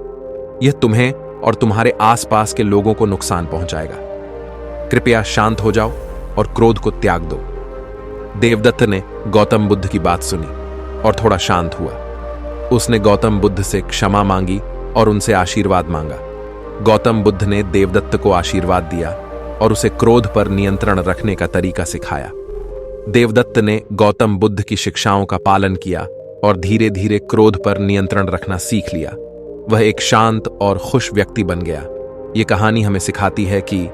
यह तुम्हें और तुम्हारे आसपास के लोगों को नुकसान पहुंचाएगा। कृपया शांत हो जाओ और क्रोध को त्याग दो। देवदत्त ने गौतम बुद्ध की बात सुनी और थोड़ा शांत हुआ। उसने गौतम बुद्ध से क्षमा मांगी और उनसे आशीर्वाद मांगा। गौतम बुद्ध ने देवदत्त को आशीर्वाद दिया और उसे क्रोध पर नियंत्रण रखने का तरीका सिखाया। देवदत्त ने गौतम बुद्ध की शिक्षाओं का पालन किया और धीरे धीरे क्रोध पर नियंत्रण रखना सीख लिया। वह एक शांत और खुश व्यक्ति बन गया। यह कहानी हमें सिखाती है कि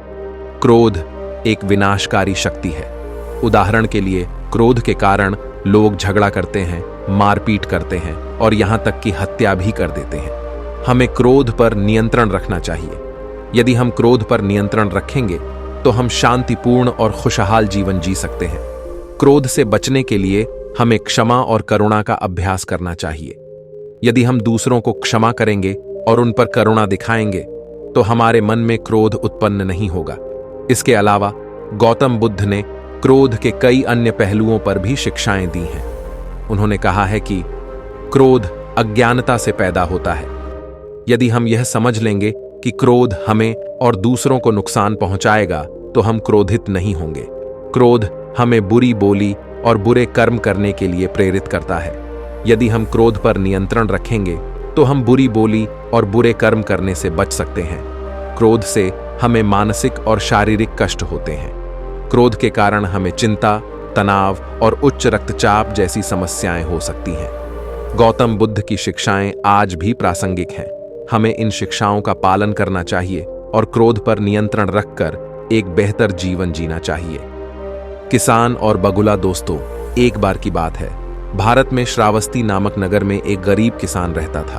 क्रोध एक विनाशकारी शक्ति है। उदाहरण के लिए, क्रोध के कारण लोग झगड़ा करते हैं, मारपीट करते हैं और यहां तक कि हत्या भी कर देते हैं। हमें क्रोध पर नियंत्रण रखना चाहिए। यदि हम क्रोध पर नियंत्रण रखेंगे तो हम शांतिपूर्ण और खुशहाल जीवन जी सकते हैं। क्रोध से बचने के लिए हमें क्षमा और करुणा का अभ्यास करना चाहिए। यदि हम दूसरों को क्षमा करेंगे और उन पर करुणा दिखाएंगे तो हमारे मन में क्रोध उत्पन्न नहीं होगा। इसके अलावा गौतम बुद्ध ने क्रोध के कई अन्य पहलुओं पर भी शिक्षाएं दी हैं। उन्होंने कहा है कि क्रोध अज्ञानता से पैदा होता है। यदि हम यह समझ लेंगे कि क्रोध हमें और दूसरों को नुकसान पहुंचाएगा तो हम क्रोधित नहीं होंगे। क्रोध हमें बुरी बोली और बुरे कर्म करने के लिए प्रेरित करता है। यदि हम क्रोध पर नियंत्रण रखेंगे तो हम बुरी बोली और बुरे कर्म करने से बच सकते हैं। क्रोध से हमें मानसिक और शारीरिक कष्ट होते हैं। क्रोध के कारण हमें चिंता, तनाव और उच्च रक्तचाप जैसी समस्याएं हो सकती हैं। गौतम बुद्ध की शिक्षाएं आज भी प्रासंगिक हैं। हमें इन शिक्षाओं का पालन करना चाहिए और क्रोध पर नियंत्रण रखकर एक बेहतर जीवन जीना चाहिए। किसान और बगुला। दोस्तों, एक बार की बात है, भारत में श्रावस्ती नामक नगर में एक गरीब किसान रहता था।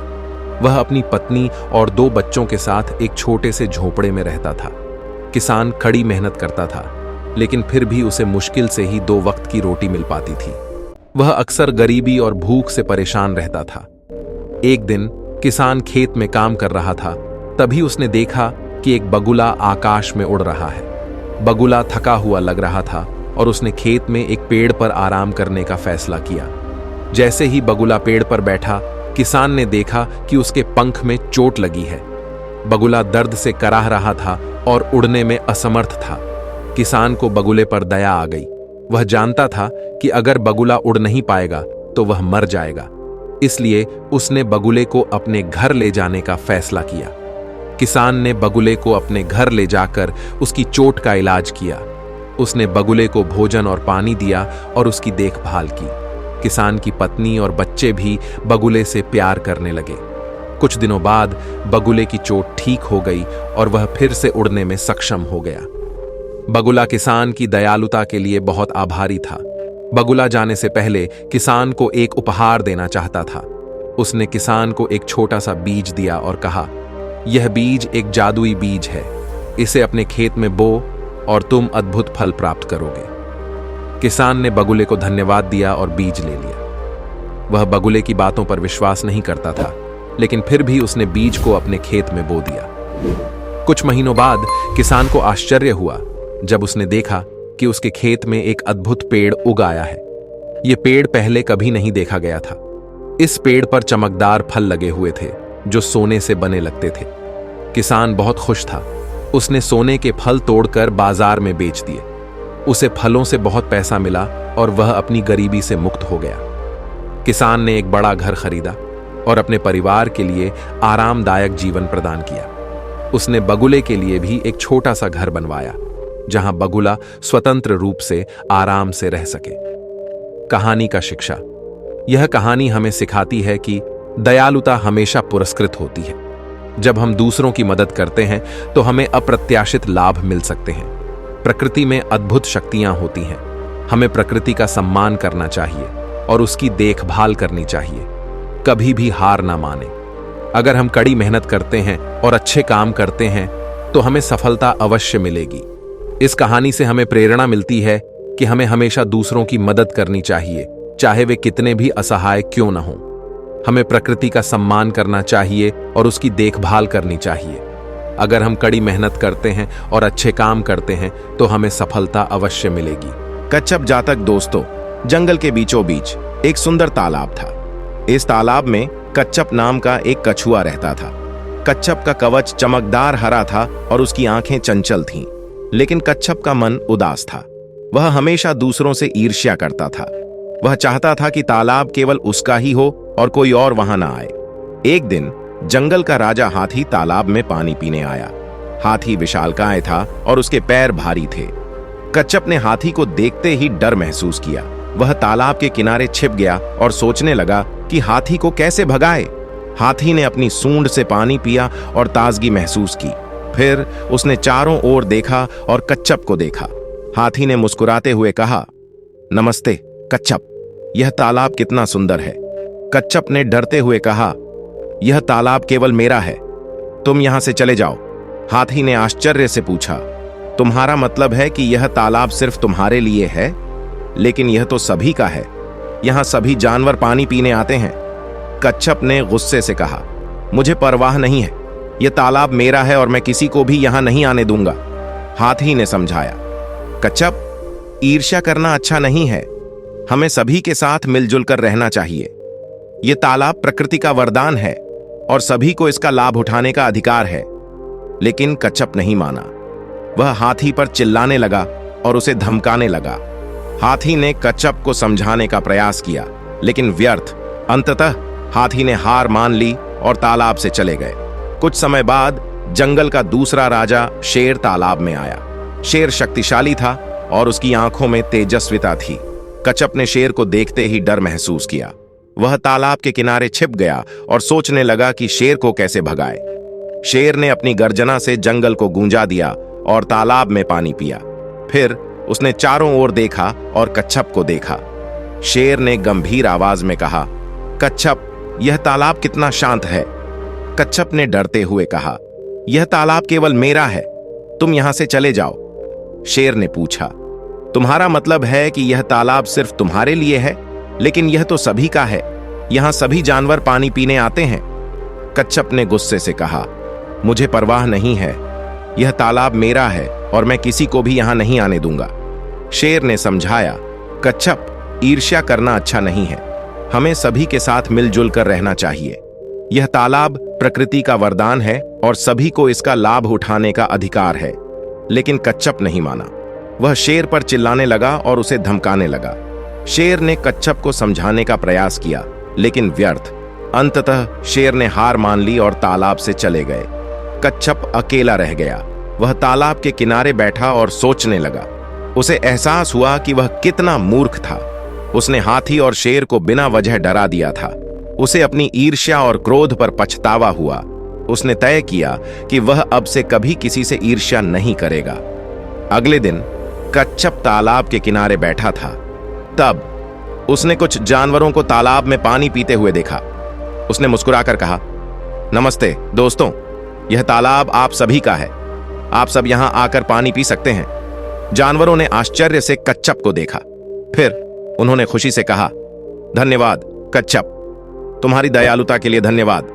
वह अपनी पत्नी और 2 बच्चों के साथ एक छोटे से झोपड़े में रहता था। किसान कड़ी मेहनत करता था, लेकिन फिर भी उसे मुश्किल से ही 2 वक्त की रोटी मिल पाती थी। वह अक्सर गरीबी और भूख से परेशान रहता था। एक दिन किसान खेत में काम कर रहा था, तभी उसने देखा कि एक बगुला आकाश में उड़ रहा है। बगुला थका हुआ लग रहा था और उसने खेत में एक पेड़ पर आराम करने का फैसला किया। जैसे ही बगुला पेड़ पर बैठा, किसान ने देखा कि उसके पंख में चोट लगी है। बगुला दर्द से कराह रहा था और उड़ने में असमर्थ था। किसान को बगुले पर दया आ गई। वह जानता था कि अगर बगुला उड़ नहीं पाएगा तो वह मर जाएगा। इसलिए उसने बगुले को अपने घर ले जाने का फैसला किया। किसान ने बगुले को अपने घर ले जाकर उसकी चोट का इलाज किया। उसने बगुले को भोजन और पानी दिया और उसकी देखभाल की। किसान की पत्नी और बच्चे भी बगुले से प्यार करने लगे। कुछ दिनों बाद बगुले की चोट ठीक हो गई और वह फिर से उड़ने में सक्षम हो गया। बगुला किसान की दयालुता के लिए बहुत आभारी था। बगुला जाने से पहले किसान को एक उपहार देना चाहता था। उसने किसान को एक छोटा सा बीज दिया और कहा, यह बीज एक जादुई बीज है। इसे अपने खेत में बो और तुम अद्भुत फल प्राप्त करोगे। किसान ने बगुले को धन्यवाद दिया और बीज ले लिया। वह बगुले की बातों पर विश्वास नहीं करता था, लेकिन फिर भी उसने बीज को अपने खेत में बो दिया। कुछ महीनों बाद किसान को आश्चर्य हुआ जब उसने देखा कि उसके खेत में एक अद्भुत पेड़ उग आया है। यह पेड़ पहले कभी नहीं देखा गया था। इस पेड़ पर चमकदार फल लगे हुए थे जो सोने से बने लगते थे। किसान बहुत खुश था। उसने सोने के फल तोड़कर बाजार में बेच दिए। उसे फलों से बहुत पैसा मिला और वह अपनी गरीबी से मुक्त हो गया। किसान ने एक बड़ा घर खरीदा और अपने परिवार के लिए आरामदायक जीवन प्रदान किया। उसने बगुले के लिए भी एक छोटा सा घर बनवाया जहां बगुला स्वतंत्र रूप से आराम से रह सके। कहानी का शिक्षा। यह कहानी हमें सिखाती है कि दयालुता हमेशा पुरस्कृत होती है। जब हम दूसरों की मदद करते हैं तो हमें अप्रत्याशित लाभ मिल सकते हैं। प्रकृति में अद्भुत शक्तियां होती हैं। हमें प्रकृति का सम्मान करना चाहिए और उसकी देखभाल करनी चाहिए। कभी भी हार ना माने। अगर हम कड़ी मेहनत करते हैं और अच्छे काम करते हैं तो हमें सफलता अवश्य मिलेगी। इस कहानी से हमें प्रेरणा मिलती है कि हमें हमेशा दूसरों की मदद करनी चाहिए, चाहे वे कितने भी असहाय क्यों न हों। हमें प्रकृति का सम्मान करना चाहिए और उसकी देखभाल करनी चाहिए। अगर हम कड़ी मेहनत करते हैं और अच्छे काम करते हैं तो हमें सफलता अवश्य मिलेगी। कच्छप जातक दोस्तों, जंगल के बीचों बीच एक सुंदर तालाब था। इस तालाब में कच्छप नाम का एक कछुआ रहता था। कच्छप का कवच चमकदार हरा था और उसकी आंखें चंचल थीं, लेकिन कच्छप का मन उदास था। वह हमेशा दूसरों से ईर्ष्या करता था। वह चाहता था कि तालाब केवल उसका ही हो और कोई और वहां ना आए। एक दिन जंगल का राजा हाथी तालाब में पानी पीने आया। हाथी विशालकाय था और उसके पैर भारी थे। कच्छप ने हाथी को देखते ही डर महसूस किया। वह तालाब के किनारे छिप गया और सोचने लगा कि हाथी को कैसे भगाए। हाथी ने अपनी सूंड से पानी पिया और ताजगी महसूस की। फिर उसने चारों ओर देखा और कच्छप को देखा। हाथी ने मुस्कुराते हुए कहा, नमस्ते कच्छप, यह तालाब कितना सुंदर है। कच्छप ने डरते हुए कहा, यह तालाब केवल मेरा है, तुम यहां से चले जाओ। हाथी ने आश्चर्य से पूछा, तुम्हारा मतलब है कि यह तालाब सिर्फ तुम्हारे लिए है? लेकिन यह तो सभी का है। यहां सभी जानवर पानी पीने आते हैं। कच्छप ने गुस्से से कहा, मुझे परवाह नहीं है, यह तालाब मेरा है और मैं किसी को भी यहां नहीं आने दूंगा। हाथी ने समझाया, कच्छप, ईर्ष्या करना अच्छा नहीं है। हमें सभी के साथ मिलजुल कर रहना चाहिए। यह तालाब प्रकृति का वरदान है और सभी को इसका लाभ उठाने का अधिकार है। लेकिन कच्छप नहीं माना। वह हाथी पर चिल्लाने लगा और उसे धमकाने लगा। हाथी ने कच्छप को समझाने का प्रयास किया, लेकिन व्यर्थ। अंततः हाथी ने हार मान ली और तालाब से चले गए। कुछ समय बाद जंगल का दूसरा राजा शेर तालाब में आया। शेर शक्तिशाली था और उसकी आंखों में तेजस्विता थी। कच्छप ने शेर को देखते ही डर महसूस किया। वह तालाब के किनारे छिप गया और सोचने लगा कि शेर को कैसे भगाए। शेर ने अपनी गर्जना से जंगल को गूंजा दिया और तालाब में पानी पिया। फिर उसने चारों ओर देखा और कच्छप को देखा। शेर ने गंभीर आवाज में कहा, कच्छप, यह तालाब कितना शांत है। कच्छप ने डरते हुए कहा, यह तालाब केवल मेरा है, तुम यहां से चले जाओ। शेर ने पूछा, तुम्हारा मतलब है कि यह तालाब सिर्फ तुम्हारे लिए है? लेकिन यह तो सभी का है। यहां सभी जानवर पानी पीने आते हैं। कच्छप ने गुस्से से कहा, मुझे परवाह नहीं है, यह तालाब मेरा है और मैं किसी को भी यहां नहीं आने दूंगा। शेर ने समझाया, कच्छप, ईर्ष्या करना अच्छा नहीं है। हमें सभी के साथ मिलजुल कर रहना चाहिए। यह तालाब प्रकृति का वरदान है और सभी को इसका लाभ उठाने का अधिकार है। लेकिन कच्छप नहीं माना। वह शेर पर चिल्लाने लगा और उसे धमकाने लगा। शेर ने कच्छप को समझाने का प्रयास किया, लेकिन व्यर्थ। अंततः शेर ने हार मान ली और तालाब से चले गए। कच्छप अकेला रह गया। वह तालाब के किनारे बैठा और सोचने लगा। उसे एहसास हुआ कि वह कितना मूर्ख था। उसने हाथी और शेर को बिना वजह डरा दिया था। उसे अपनी ईर्ष्या और क्रोध पर पछतावा हुआ। उसने तय किया कि वह अब से कभी किसी से ईर्ष्या नहीं करेगा। अगले दिन कच्छप तालाब के किनारे बैठा था। तब उसने कुछ जानवरों को तालाब में पानी पीते हुए देखा। उसने मुस्कुराकर कहा, नमस्ते दोस्तों, यह तालाब आप सभी का है। आप सब यहां आकर पानी पी सकते हैं। जानवरों ने आश्चर्य से कच्छप को देखा। फिर उन्होंने खुशी से कहा, धन्यवाद कच्छप, तुम्हारी दयालुता के लिए धन्यवाद।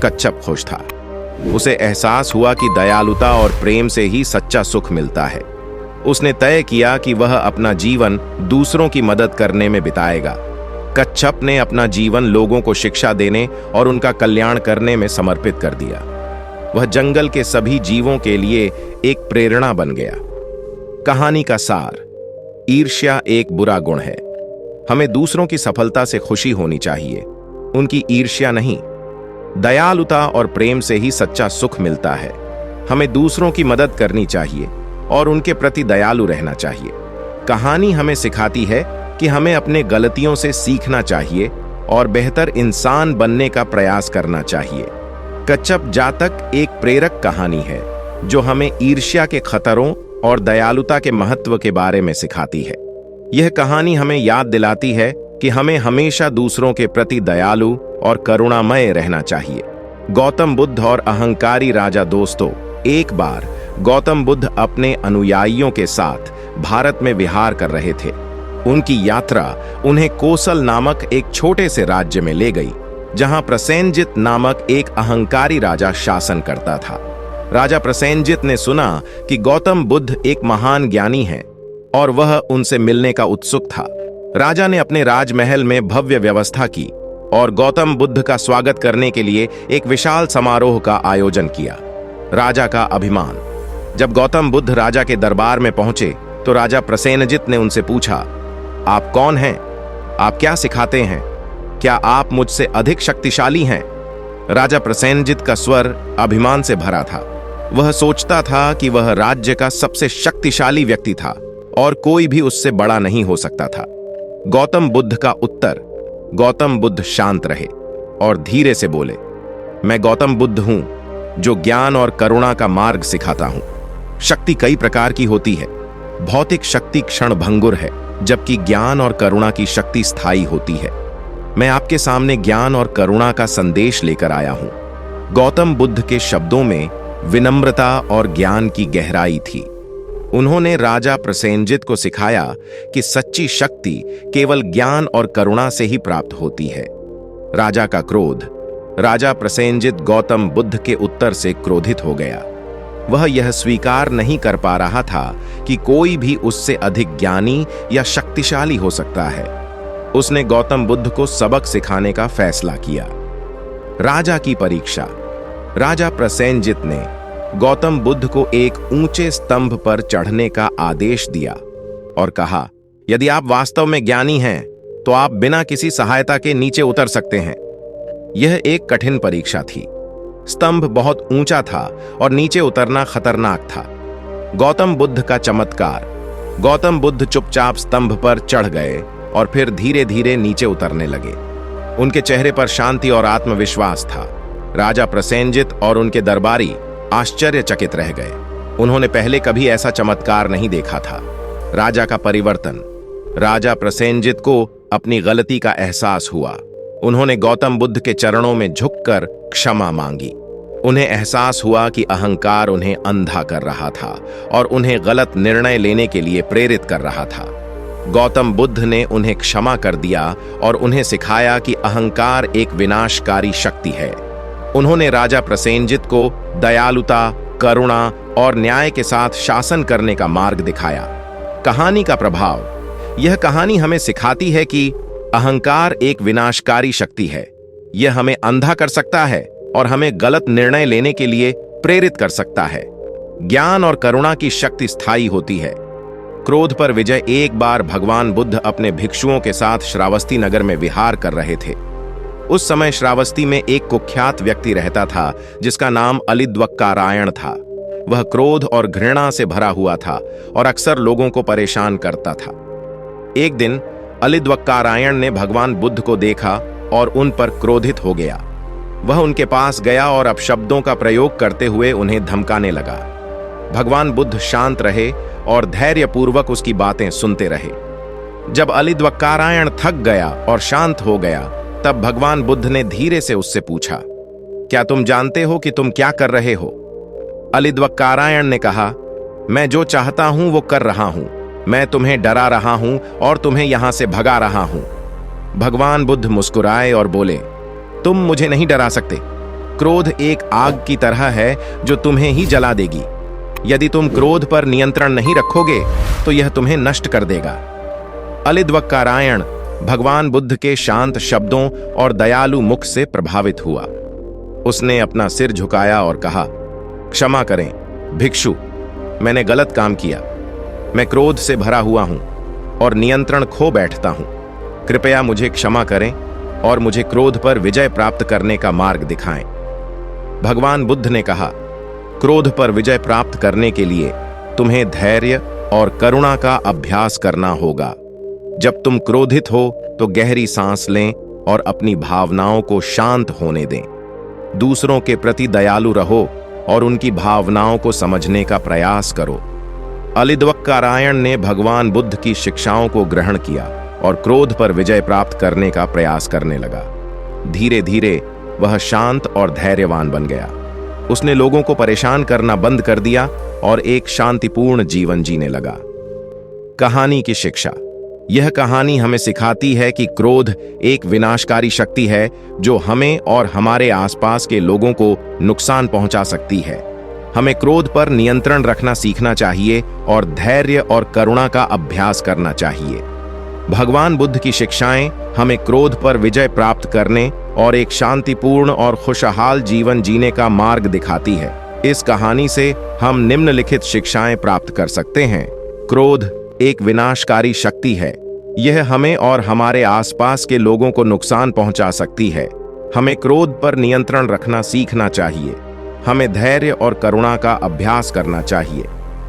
कच्छप खुश था। उसे एहसास हुआ कि दयालुता और प्रेम से ही सच्चा सुख मिलता है। उसने तय किया कि वह अपना जीवन दूसरों की मदद करने में बिताएगा। कच्छप ने अपना जीवन लोगों को शिक्षा देने और उनका कल्याण करने में समर्पित कर दिया। वह जंगल के सभी जीवों के लिए एक प्रेरणा बन गया। कहानी का सार: ईर्ष्या एक बुरा गुण है। हमें दूसरों की सफलता से खुशी होनी चाहिए, उनकी ईर्ष्या नहीं। दयालुता और प्रेम से ही सच्चा सुख मिलता है। हमें दूसरों की मदद करनी चाहिए और उनके प्रति दयालु रहना चाहिए। कहानी हमें सिखाती है कि हमें अपने गलतियों से सीखना चाहिए और बेहतर इंसान बनने का प्रयास करना चाहिए। कच्छप जातक एक प्रेरक कहानी है जो हमें ईर्ष्या के खतरों और दयालुता के महत्व के बारे में सिखाती है। यह कहानी हमें याद दिलाती है कि हमें हमेशा दूसरों के प्रति दयालु और करुणामय रहना चाहिए। गौतम बुद्ध और अहंकारी राजा। दोस्तों, एक बार गौतम बुद्ध अपने अनुयायियों के साथ भारत में विहार कर रहे थे। उनकी यात्रा उन्हें कोसल नामक एक छोटे से राज्य में ले गई, जहां प्रसेनजित नामक एक अहंकारी राजा शासन करता था। राजा प्रसेनजित ने सुना कि गौतम बुद्ध एक महान ज्ञानी हैं और वह उनसे मिलने का उत्सुक था। राजा ने अपने राजमहल में भव्य व्यवस्था की और गौतम बुद्ध का स्वागत करने के लिए एक विशाल समारोह का आयोजन किया। राजा का अभिमान। जब गौतम बुद्ध राजा के दरबार में पहुंचे तो राजा प्रसेनजित ने उनसे पूछा, आप कौन हैं? आप क्या सिखाते हैं? क्या आप मुझसे अधिक शक्तिशाली हैं? राजा प्रसेनजित का स्वर अभिमान से भरा था। वह सोचता था कि वह राज्य का सबसे शक्तिशाली व्यक्ति था और कोई भी उससे बड़ा नहीं हो सकता था। गौतम बुद्ध का उत्तर। गौतम बुद्ध शांत रहे और धीरे से बोले, मैं गौतम बुद्ध हूं जो ज्ञान और करुणा का मार्ग सिखाता हूं। शक्ति कई प्रकार की होती है। भौतिक शक्ति क्षण भंगुर है, जबकि ज्ञान और करुणा की शक्ति स्थायी होती है। मैं आपके सामने ज्ञान और करुणा का संदेश लेकर आया हूं। गौतम बुद्ध के शब्दों में विनम्रता और ज्ञान की गहराई थी। उन्होंने राजा प्रसेनजित को सिखाया कि सच्ची शक्ति केवल ज्ञान और करुणा से ही प्राप्त होती है। राजा का क्रोध। राजा प्रसेनजित गौतम बुद्ध के उत्तर से क्रोधित हो गया। वह यह स्वीकार नहीं कर पा रहा था कि कोई भी उससे अधिक ज्ञानी या शक्तिशाली हो सकता है। उसने गौतम बुद्ध को सबक सिखाने का फैसला किया। राजा की परीक्षा। राजा प्रसेनजित ने गौतम बुद्ध को एक ऊंचे स्तंभ पर चढ़ने का आदेश दिया और कहा, यदि आप वास्तव में ज्ञानी हैं तो आप बिना किसी सहायता के नीचे उतर सकते हैं। यह एक कठिन परीक्षा थी। स्तंभ बहुत ऊंचा था और नीचे उतरना खतरनाक था। गौतम बुद्ध का चमत्कार। गौतम बुद्ध चुपचाप स्तंभ पर चढ़ गए और फिर धीरे धीरे नीचे उतरने लगे। उनके चेहरे पर शांति और आत्मविश्वास था। राजा प्रसेनजित और उनके दरबारी आश्चर्यचकित रह गए। उन्होंने पहले कभी ऐसा चमत्कार नहीं देखा था। राजा का परिवर्तन। राजा प्रसेनजित को अपनी गलती का एहसास हुआ। उन्होंने गौतम बुद्ध के चरणों में झुककर क्षमा मांगी। उन्हें एहसास हुआ कि अहंकार उन्हें अंधा कर रहा था और उन्हें गलत निर्णय लेने के लिए प्रेरित कर रहा था। गौतम बुद्ध ने उन्हें क्षमा कर दिया और उन्हें सिखाया कि अहंकार एक विनाशकारी शक्ति है। उन्होंने राजा प्रसेनजित को दयालुता, करुणा और न्याय के साथ शासन करने का मार्ग दिखाया। कहानी का प्रभाव। यह कहानी हमें सिखाती है कि अहंकार एक विनाशकारी शक्ति है। यह हमें अंधा कर सकता है और हमें गलत निर्णय लेने के लिए प्रेरित कर सकता है। ज्ञान और करुणा की शक्ति स्थायी होती है। क्रोध पर विजय। एक बार भगवान बुद्ध अपने भिक्षुओं के साथ श्रावस्ती नगर में विहार कर रहे थे। उस समय श्रावस्ती में एक कुख्यात व्यक्ति रहता था जिसका नाम अलिद्वक्कारायण था। वह क्रोध और घृणा से भरा हुआ था और अक्सर लोगों को परेशान करता था। एक दिन अलिद्वक्कारायण ने भगवान बुद्ध को देखा और उन पर क्रोधित हो गया। वह उनके पास गया और अपशब्दों का प्रयोग करते हुए उन्हें धमकाने लगा। भगवान बुद्ध शांत रहे और धैर्यपूर्वक उसकी बातें सुनते रहे। जब अलिद्वक्कारायण थक गया और शांत हो गया, तब भगवान बुद्ध ने धीरे से उससे पूछा, क्या तुम जानते हो कि तुम क्या कर रहे हो? अलिद्वक्कारायण ने कहा, मैं जो चाहता हूं वो कर रहा हूं। मैं तुम्हें डरा रहा हूं और तुम्हें यहां से भगा रहा हूं। भगवान बुद्ध मुस्कुराए और बोले, तुम मुझे नहीं डरा सकते। क्रोध एक आग की तरह है जो तुम्हें ही जला देगी। यदि तुम क्रोध पर नियंत्रण नहीं रखोगे तो यह तुम्हें नष्ट कर देगा। अलिद्वक्कारायण भगवान बुद्ध के शांत शब्दों और दयालु मुख से प्रभावित हुआ। उसने अपना सिर झुकाया और कहा, क्षमा करें भिक्षु, मैंने गलत काम किया। मैं क्रोध से भरा हुआ हूं और नियंत्रण खो बैठता हूं। कृपया मुझे क्षमा करें और मुझे क्रोध पर विजय प्राप्त करने का मार्ग दिखाएं। भगवान बुद्ध ने कहा, क्रोध पर विजय प्राप्त करने के लिए तुम्हें धैर्य और करुणा का अभ्यास करना होगा। जब तुम क्रोधित हो तो गहरी सांस लें और अपनी भावनाओं को शांत होने दें। दूसरों के प्रति दयालु रहो और उनकी भावनाओं को समझने का प्रयास करो। अलिद्वक्कारायण ने भगवान बुद्ध की शिक्षाओं को ग्रहण किया और क्रोध पर विजय प्राप्त करने का प्रयास करने लगा। धीरे धीरे वह शांत और धैर्यवान बन गया। उसने लोगों को परेशान करना बंद कर दिया और एक शांतिपूर्ण जीवन जीने लगा। कहानी की शिक्षा। यह कहानी हमें सिखाती है कि क्रोध एक विनाशकारी शक्ति है जो हमें और हमारे आसपास के लोगों को नुकसान पहुंचा सकती है। हमें क्रोध पर नियंत्रण रखना सीखना चाहिए और धैर्य और करुणा का अभ्यास करना चाहिए। भगवान बुद्ध की शिक्षाएं हमें क्रोध पर विजय प्राप्त करने और एक शांतिपूर्ण और खुशहाल जीवन जीने का मार्ग दिखाती है। इस कहानी से हम निम्नलिखित शिक्षाएं प्राप्त कर सकते हैं। क्रोध एक विनाशकारी शक्ति है। यह हमें और हमारे आसपास के लोगों को नुकसान पहुंचा सकती है। हमें क्रोध पर नियंत्रण रखना सीखना चाहिए। हमें धैर्य और करुणा का अभ्यास करना चाहिए।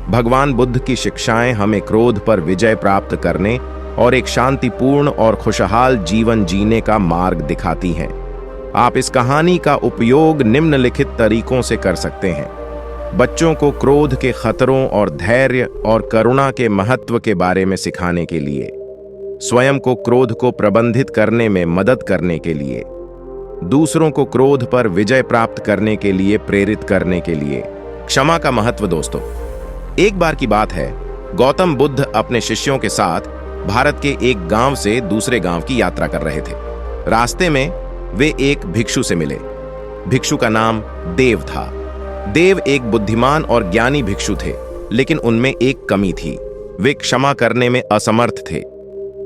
भगवान बुद्ध की शिक्षाएं हमें क्रोध पर विजय प्राप्त करने और एक शांतिपूर्ण और खुशहाल जीवन जीने का मार्ग दिखाती हैं। आप इस कहानी का उपयोग निम्नलिखित तरीकों से कर सकते हैं। बच्चों को क्रोध के खतरों और धैर्य और करुणा के महत्व के बारे में सिखाने के लिए, स्वयं को क्रोध को प्रबंधित करने में मदद करने के लिए, दूसरों को क्रोध पर विजय प्राप्त करने के लिए प्रेरित करने के लिए। क्षमा का महत्व। दोस्तों, एक बार की बात है, गौतम बुद्ध अपने शिष्यों के साथ भारत के एक गांव से दूसरे गांव की यात्रा कर रहे थे। रास्ते में वे एक भिक्षु से मिले। भिक्षु का नाम देव था। देव एक बुद्धिमान और ज्ञानी भिक्षु थे, लेकिन उनमें एक कमी थी। वे क्षमा करने में असमर्थ थे।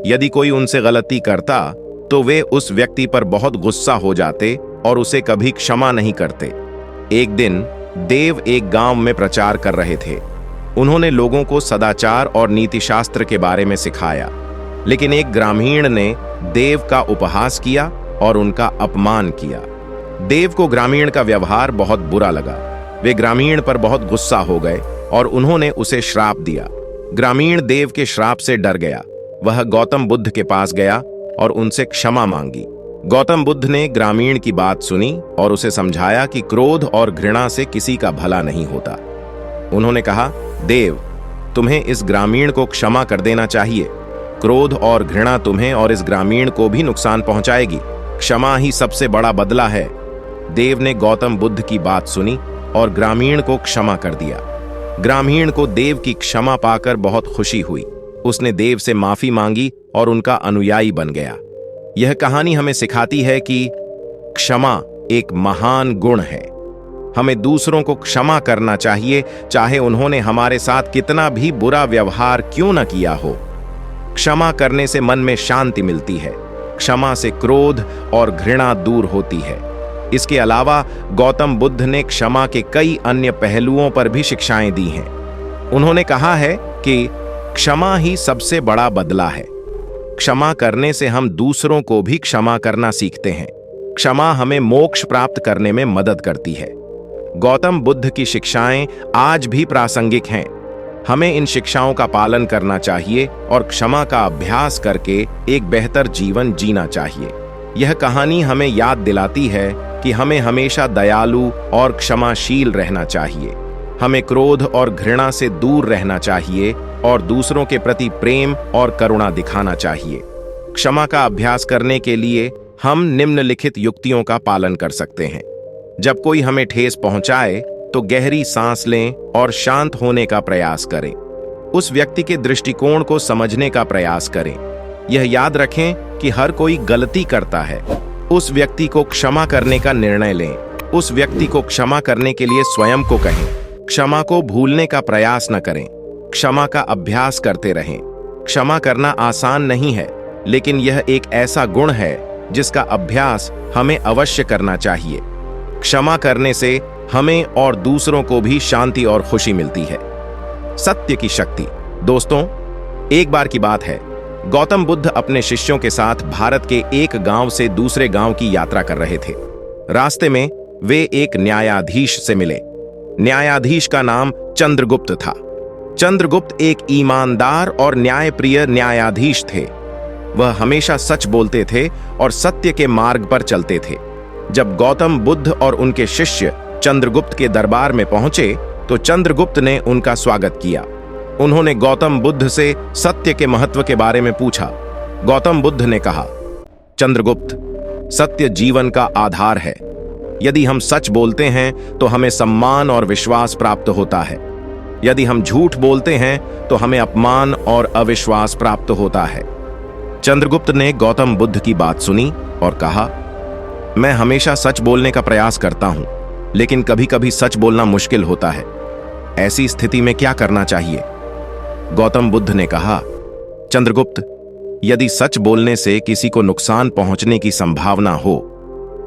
यदि कोई उनसे गलती करता तो वे उस व्यक्ति पर बहुत गुस्सा हो जाते और उसे कभी क्षमा नहीं करते। एक दिन देव एक गांव में प्रचार कर रहे थे। उन्होंने लोगों को सदाचार और नीतिशास्त्र के बारे में सिखाया, लेकिन एक ग्रामीण ने देव का उपहास किया और उनका अपमान किया। देव को ग्रामीण का व्यवहार बहुत बुरा लगा। वे ग्रामीण पर बहुत गुस्सा हो गए और उन्होंने उसे श्राप दिया। ग्रामीण देव के श्राप से डर गया। वह गौतम बुद्ध के पास गया और उनसे क्षमा मांगी। गौतम बुद्ध ने ग्रामीण की बात सुनी और उसे समझाया कि क्रोध और घृणा से किसी का भला नहीं होता। उन्होंने कहा, देव, तुम्हें इस ग्रामीण को क्षमा कर देना चाहिए। क्रोध और घृणा तुम्हें और इस ग्रामीण को भी नुकसान पहुंचाएगी। क्षमा ही सबसे बड़ा बदला है। देव ने गौतम बुद्ध की बात सुनी और ग्रामीण को क्षमा कर दिया। ग्रामीण को देव की क्षमा पाकर बहुत खुशी हुई। उसने देव से माफी मांगी और उनका अनुयायी बन गया। यह कहानी हमें सिखाती है कि क्षमा एक महान गुण है। हमें दूसरों को क्षमा करना चाहिए, चाहे उन्होंने हमारे साथ कितना भी बुरा व्यवहार क्यों न किया हो। क्षमा करने से मन में शांति मिलती है। क्षमा से क्रोध और घृणा दूर होती है। इसके अलावा गौतम बुद्ध ने क्षमा के कई अन्य पहलुओं पर भी शिक्षाएं दी हैं। उन्होंने कहा है कि क्षमा ही सबसे बड़ा बदला है। क्षमा करने से हम दूसरों को भी क्षमा करना सीखते हैं। क्षमा हमें मोक्ष प्राप्त करने में मदद करती है। गौतम बुद्ध की शिक्षाएं आज भी प्रासंगिक हैं। हमें इन शिक्षाओं का पालन करना चाहिए और क्षमा का अभ्यास करके एक बेहतर जीवन जीना चाहिए। यह कहानी हमें याद दिलाती है कि हमें हमेशा दयालु और क्षमाशील रहना चाहिए। हमें क्रोध और घृणा से दूर रहना चाहिए और दूसरों के प्रति प्रेम और करुणा दिखाना चाहिए। क्षमा का अभ्यास करने के लिए हम निम्नलिखित युक्तियों का पालन कर सकते हैं। जब कोई हमें ठेस पहुंचाए तो गहरी सांस लें और शांत होने का प्रयास करें। उस व्यक्ति के दृष्टिकोण को समझने का प्रयास करें। यह याद रखें कि हर कोई गलती करता है। उस व्यक्ति को क्षमा करने का निर्णय लें। उस व्यक्ति को क्षमा करने के लिए स्वयं को कहें। क्षमा को भूलने का प्रयास न करें। क्षमा का अभ्यास करते रहें। क्षमा करना आसान नहीं है, लेकिन यह एक ऐसा गुण है जिसका अभ्यास हमें अवश्य करना चाहिए। क्षमा करने से हमें और दूसरों को भी शांति और खुशी मिलती है। सत्य की शक्ति। दोस्तों, एक बार की बात है, गौतम बुद्ध अपने शिष्यों के साथ भारत के एक गांव से दूसरे गांव की यात्रा कर रहे थे। रास्ते में वे एक न्यायाधीश से मिले। न्यायाधीश का नाम चंद्रगुप्त था। चंद्रगुप्त एक ईमानदार और न्यायप्रिय न्यायाधीश थे। वह हमेशा सच बोलते थे और सत्य के मार्ग पर चलते थे। जब गौतम बुद्ध और उनके शिष्य चंद्रगुप्त के दरबार में पहुंचे तो चंद्रगुप्त ने उनका स्वागत किया। उन्होंने गौतम बुद्ध से सत्य के महत्व के बारे में पूछा। गौतम बुद्ध ने कहा, चंद्रगुप्त, सत्य जीवन का आधार है। यदि हम सच बोलते हैं तो हमें सम्मान और विश्वास प्राप्त होता है। यदि हम झूठ बोलते हैं तो हमें अपमान और अविश्वास प्राप्त होता है। चंद्रगुप्त ने गौतम बुद्ध की बात सुनी और कहा, मैं हमेशा सच बोलने का प्रयास करता हूं, लेकिन कभी कभी सच बोलना मुश्किल होता है। ऐसी स्थिति में क्या करना चाहिए? गौतम बुद्ध ने कहा, चंद्रगुप्त, यदि सच बोलने से किसी को नुकसान पहुंचने की संभावना हो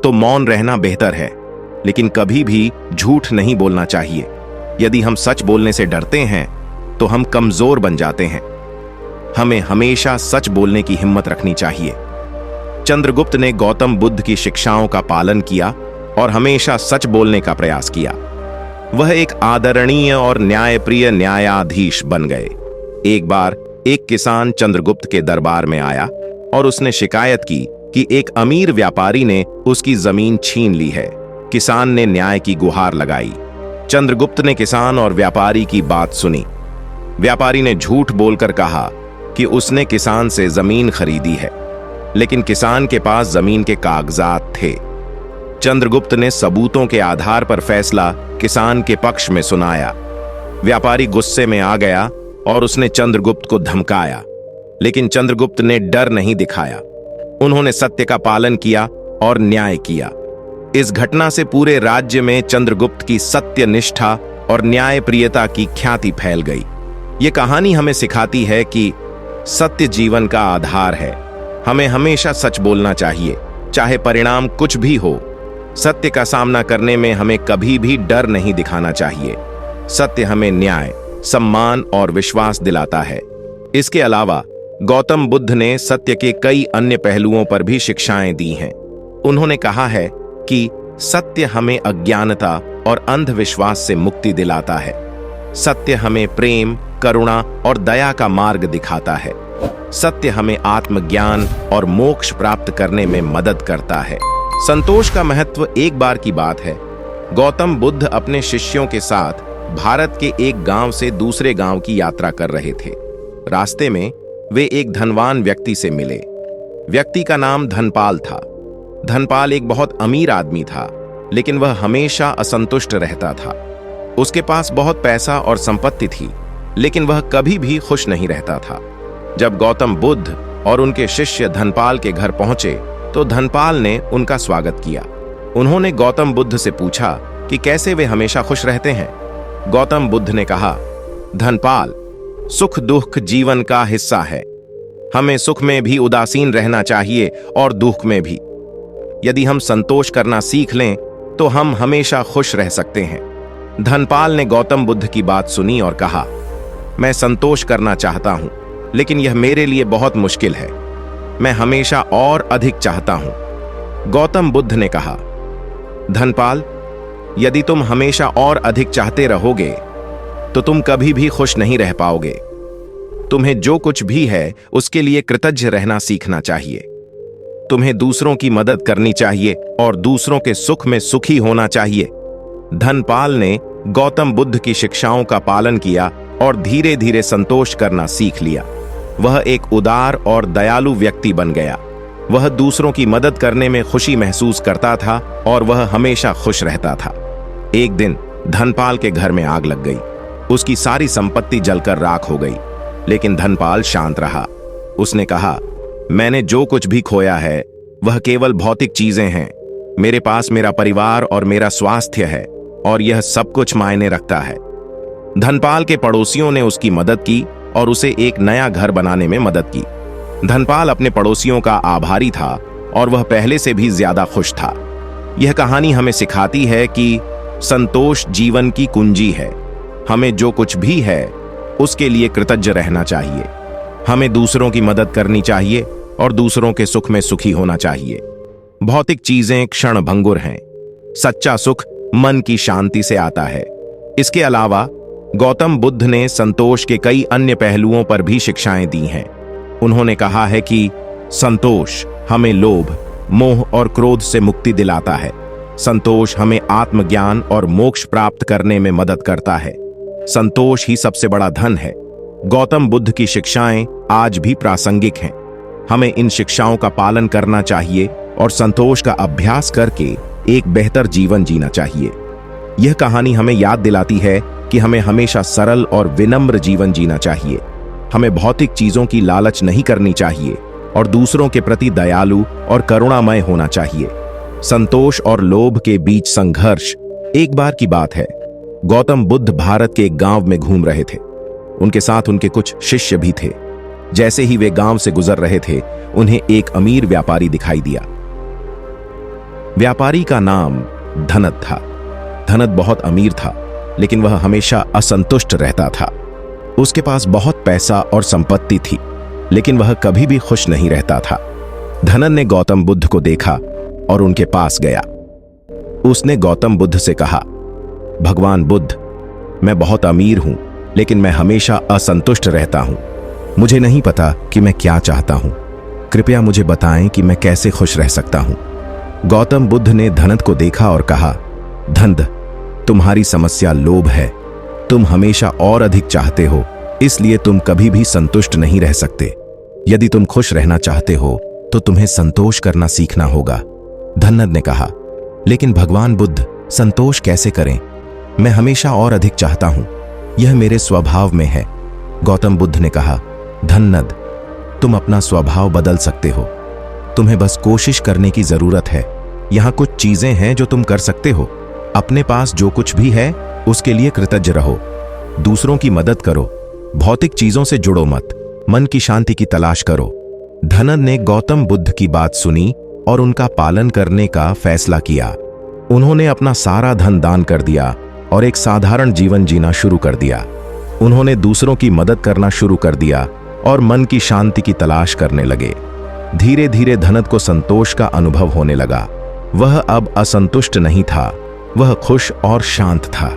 तो मौन रहना बेहतर है, लेकिन कभी भी झूठ नहीं बोलना चाहिए। यदि हम सच बोलने से डरते हैं तो हम कमजोर बन जाते हैं। हमें हमेशा सच बोलने की हिम्मत रखनी चाहिए। चंद्रगुप्त ने गौतम बुद्ध की शिक्षाओं का पालन किया और हमेशा सच बोलने का प्रयास किया। वह एक आदरणीय और न्यायप्रिय न्यायाधीश बन गए। एक बार एक किसान चंद्रगुप्त के दरबार में आया और उसने शिकायत की कि एक अमीर व्यापारी ने उसकी जमीन छीन ली है। किसान ने न्याय की गुहार लगाई। चंद्रगुप्त ने किसान और व्यापारी की बात सुनी। व्यापारी ने झूठ बोलकर कहा कि उसने किसान से जमीन खरीदी है, लेकिन किसान के पास जमीन के कागजात थे। चंद्रगुप्त ने सबूतों के आधार पर फैसला किसान के पक्ष में सुनाया। व्यापारी गुस्से में आ गया और उसने चंद्रगुप्त को धमकाया, लेकिन चंद्रगुप्त ने डर नहीं दिखाया। उन्होंने सत्य का पालन किया और न्याय किया। इस घटना से पूरे राज्य में चंद्रगुप्त की सत्यनिष्ठा और न्यायप्रियता की ख्याति फैल गई। ये कहानी हमें सिखाती है कि सत्य जीवन का आधार है। हमें हमेशा सच बोलना चाहिए, चाहे परिणाम कुछ भी हो। सत्य का सामना करने में हमें कभी भी डर नहीं दिखाना चाहिए। सत्य हमें न्याय, सम्मान और विश्वास दिलाता है। इसके अलावा गौतम बुद्ध ने सत्य के कई अन्य पहलुओं पर भी शिक्षाएं दी हैं। उन्होंने कहा है कि सत्य हमें अज्ञानता और अंधविश्वास से मुक्ति दिलाता है। सत्य हमें प्रेम, करुणा और दया का मार्ग दिखाता है। सत्य हमें आत्मज्ञान और मोक्ष प्राप्त करने में मदद करता है। संतोष का महत्व। एक बार की बात है, गौतम बुद्ध अपने शिष्यों के साथ भारत के एक गांव से दूसरे गांव की यात्रा कर रहे थे। रास्ते में वे एक धनवान व्यक्ति से मिले। व्यक्ति का नाम धनपाल था। धनपाल एक बहुत अमीर आदमी था, लेकिन वह हमेशा असंतुष्ट रहता था। उसके पास बहुत पैसा और संपत्ति थी, लेकिन वह कभी भी खुश नहीं रहता था। जब गौतम बुद्ध और उनके शिष्य धनपाल के घर पहुंचे तो धनपाल ने उनका स्वागत किया। उन्होंने गौतम बुद्ध से पूछा कि कैसे वे हमेशा खुश रहते हैं। गौतम बुद्ध ने कहा, धनपाल, सुख दुख जीवन का हिस्सा है। हमें सुख में भी उदासीन रहना चाहिए और दुख में भी। यदि हम संतोष करना सीख लें तो हम हमेशा खुश रह सकते हैं। धनपाल ने गौतम बुद्ध की बात सुनी और कहा, मैं संतोष करना चाहता हूं, लेकिन यह मेरे लिए बहुत मुश्किल है। मैं हमेशा और अधिक चाहता हूं। गौतम बुद्ध ने कहा, धनपाल, यदि तुम हमेशा और अधिक चाहते रहोगे तो तुम कभी भी खुश नहीं रह पाओगे। तुम्हें जो कुछ भी है उसके लिए कृतज्ञ रहना सीखना चाहिए। तुम्हें दूसरों की मदद करनी चाहिए और दूसरों के सुख में सुखी होना चाहिए। धनपाल ने गौतम बुद्ध की शिक्षाओं का पालन किया और धीरे धीरे संतोष करना सीख लिया। वह एक उदार और दयालु व्यक्ति बन गया। वह दूसरों की मदद करने में खुशी महसूस करता था और वह हमेशा खुश रहता था। एक दिन धनपाल के घर में आग लग गई। उसकी सारी संपत्ति जलकर राख हो गई, लेकिन धनपाल शांत रहा। उसने कहा, मैंने जो कुछ भी खोया है वह केवल भौतिक चीजें हैं। मेरे पास मेरा परिवार और मेरा स्वास्थ्य है, और यह सब कुछ मायने रखता है। धनपाल के पड़ोसियों ने उसकी मदद की और उसे एक नया घर बनाने में मदद की। धनपाल अपने पड़ोसियों का आभारी था और वह पहले से भी ज्यादा खुश था। यह कहानी हमें सिखाती है कि संतोष जीवन की कुंजी है। हमें जो कुछ भी है उसके लिए कृतज्ञ रहना चाहिए। हमें दूसरों की मदद करनी चाहिए और दूसरों के सुख में सुखी होना चाहिए। भौतिक चीजें क्षण भंगुर हैं। सच्चा सुख मन की शांति से आता है। इसके अलावा गौतम बुद्ध ने संतोष के कई अन्य पहलुओं पर भी शिक्षाएं दी हैं। उन्होंने कहा है कि संतोष हमें लोभ, मोह और क्रोध से मुक्ति दिलाता है। संतोष हमें आत्मज्ञान और मोक्ष प्राप्त करने में मदद करता है। संतोष ही सबसे बड़ा धन है। गौतम बुद्ध की शिक्षाएं आज भी प्रासंगिक हैं। हमें इन शिक्षाओं का पालन करना चाहिए और संतोष का अभ्यास करके एक बेहतर जीवन जीना चाहिए। यह कहानी हमें याद दिलाती है कि हमें हमेशा सरल और विनम्र जीवन जीना चाहिए। हमें भौतिक चीजों की लालच नहीं करनी चाहिए और दूसरों के प्रति दयालु और करुणामय होना चाहिए। संतोष और लोभ के बीच संघर्ष। एक बार की बात है, गौतम बुद्ध भारत के एक गांव में घूम रहे थे। उनके साथ उनके कुछ शिष्य भी थे। जैसे ही वे गांव से गुजर रहे थे, उन्हें एक अमीर व्यापारी दिखाई दिया। व्यापारी का नाम धनद था। धनद बहुत अमीर था, लेकिन वह हमेशा असंतुष्ट रहता था। उसके पास बहुत पैसा और संपत्ति थी, लेकिन वह कभी भी खुश नहीं रहता था। धनद ने गौतम बुद्ध को देखा और उनके पास गया। उसने गौतम बुद्ध से कहा, भगवान बुद्ध, मैं बहुत अमीर हूं, लेकिन मैं हमेशा असंतुष्ट रहता हूं। मुझे नहीं पता कि मैं क्या चाहता हूं। कृपया मुझे बताएं कि मैं कैसे खुश रह सकता हूं। गौतम बुद्ध ने धनद को देखा और कहा, धनद, तुम्हारी समस्या लोभ है। तुम हमेशा और अधिक चाहते हो, इसलिए तुम कभी भी संतुष्ट नहीं रह सकते। यदि तुम खुश रहना चाहते हो तो तुम्हें संतोष करना सीखना होगा। धनद ने कहा, लेकिन भगवान बुद्ध, संतोष कैसे करें? मैं हमेशा और अधिक चाहता हूं। यह मेरे स्वभाव में है। गौतम बुद्ध ने कहा, धनद, तुम अपना स्वभाव बदल सकते हो। तुम्हें बस कोशिश करने की जरूरत है। यहां कुछ चीजें हैं जो तुम कर सकते हो। अपने पास जो कुछ भी है उसके लिए कृतज्ञ रहो। दूसरों की मदद करो। भौतिक चीजों से जुड़ो मत। मन की शांति की तलाश करो। धनद ने गौतम बुद्ध की बात सुनी और उनका पालन करने का फैसला किया। उन्होंने अपना सारा धन दान कर दिया और एक साधारण जीवन जीना शुरू कर दिया। उन्होंने दूसरों की मदद करना शुरू कर दिया और मन की शांति की तलाश करने लगे। धीरे धीरे धनद को संतोष का अनुभव होने लगा। वह अब असंतुष्ट नहीं था, वह खुश और शांत था।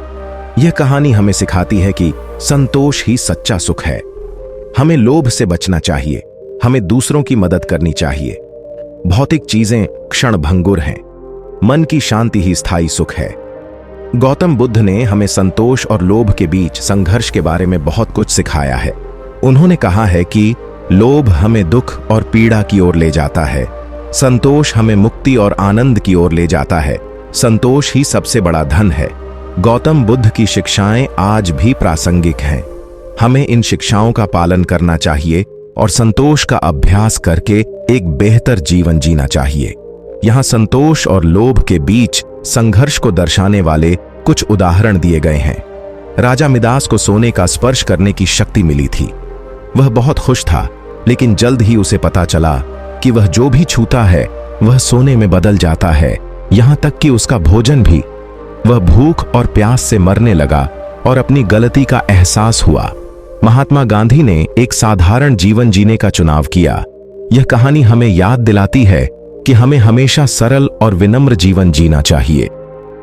यह कहानी हमें सिखाती है कि संतोष ही सच्चा सुख है। हमें लोभ से बचना चाहिए। हमें दूसरों की मदद करनी चाहिए। भौतिक चीजें क्षण भंगुर हैं। मन की शांति ही स्थायी सुख है। गौतम बुद्ध ने हमें संतोष और लोभ के बीच संघर्ष के बारे में बहुत कुछ सिखाया है। उन्होंने कहा है कि लोभ हमें दुख और पीड़ा की ओर ले जाता है। संतोष हमें मुक्ति और आनंद की ओर ले जाता है। संतोष ही सबसे बड़ा धन है। गौतम बुद्ध की शिक्षाएं आज भी प्रासंगिक हैं। हमें इन शिक्षाओं का पालन करना चाहिए और संतोष का अभ्यास करके एक बेहतर जीवन जीना चाहिए। यहाँ संतोष और लोभ के बीच संघर्ष को दर्शाने वाले कुछ उदाहरण दिए गए हैं। राजा मिदास को सोने का स्पर्श करने की शक्ति मिली थी। वह बहुत खुश था, लेकिन जल्द ही उसे पता चला कि वह जो भी छूता है वह सोने में बदल जाता है, यहाँ तक कि उसका भोजन भी। वह भूख और प्यास से मरने लगा और अपनी गलती का एहसास हुआ। महात्मा गांधी ने एक साधारण जीवन जीने का चुनाव किया। यह कहानी हमें याद दिलाती है कि हमें हमेशा सरल और विनम्र जीवन जीना चाहिए।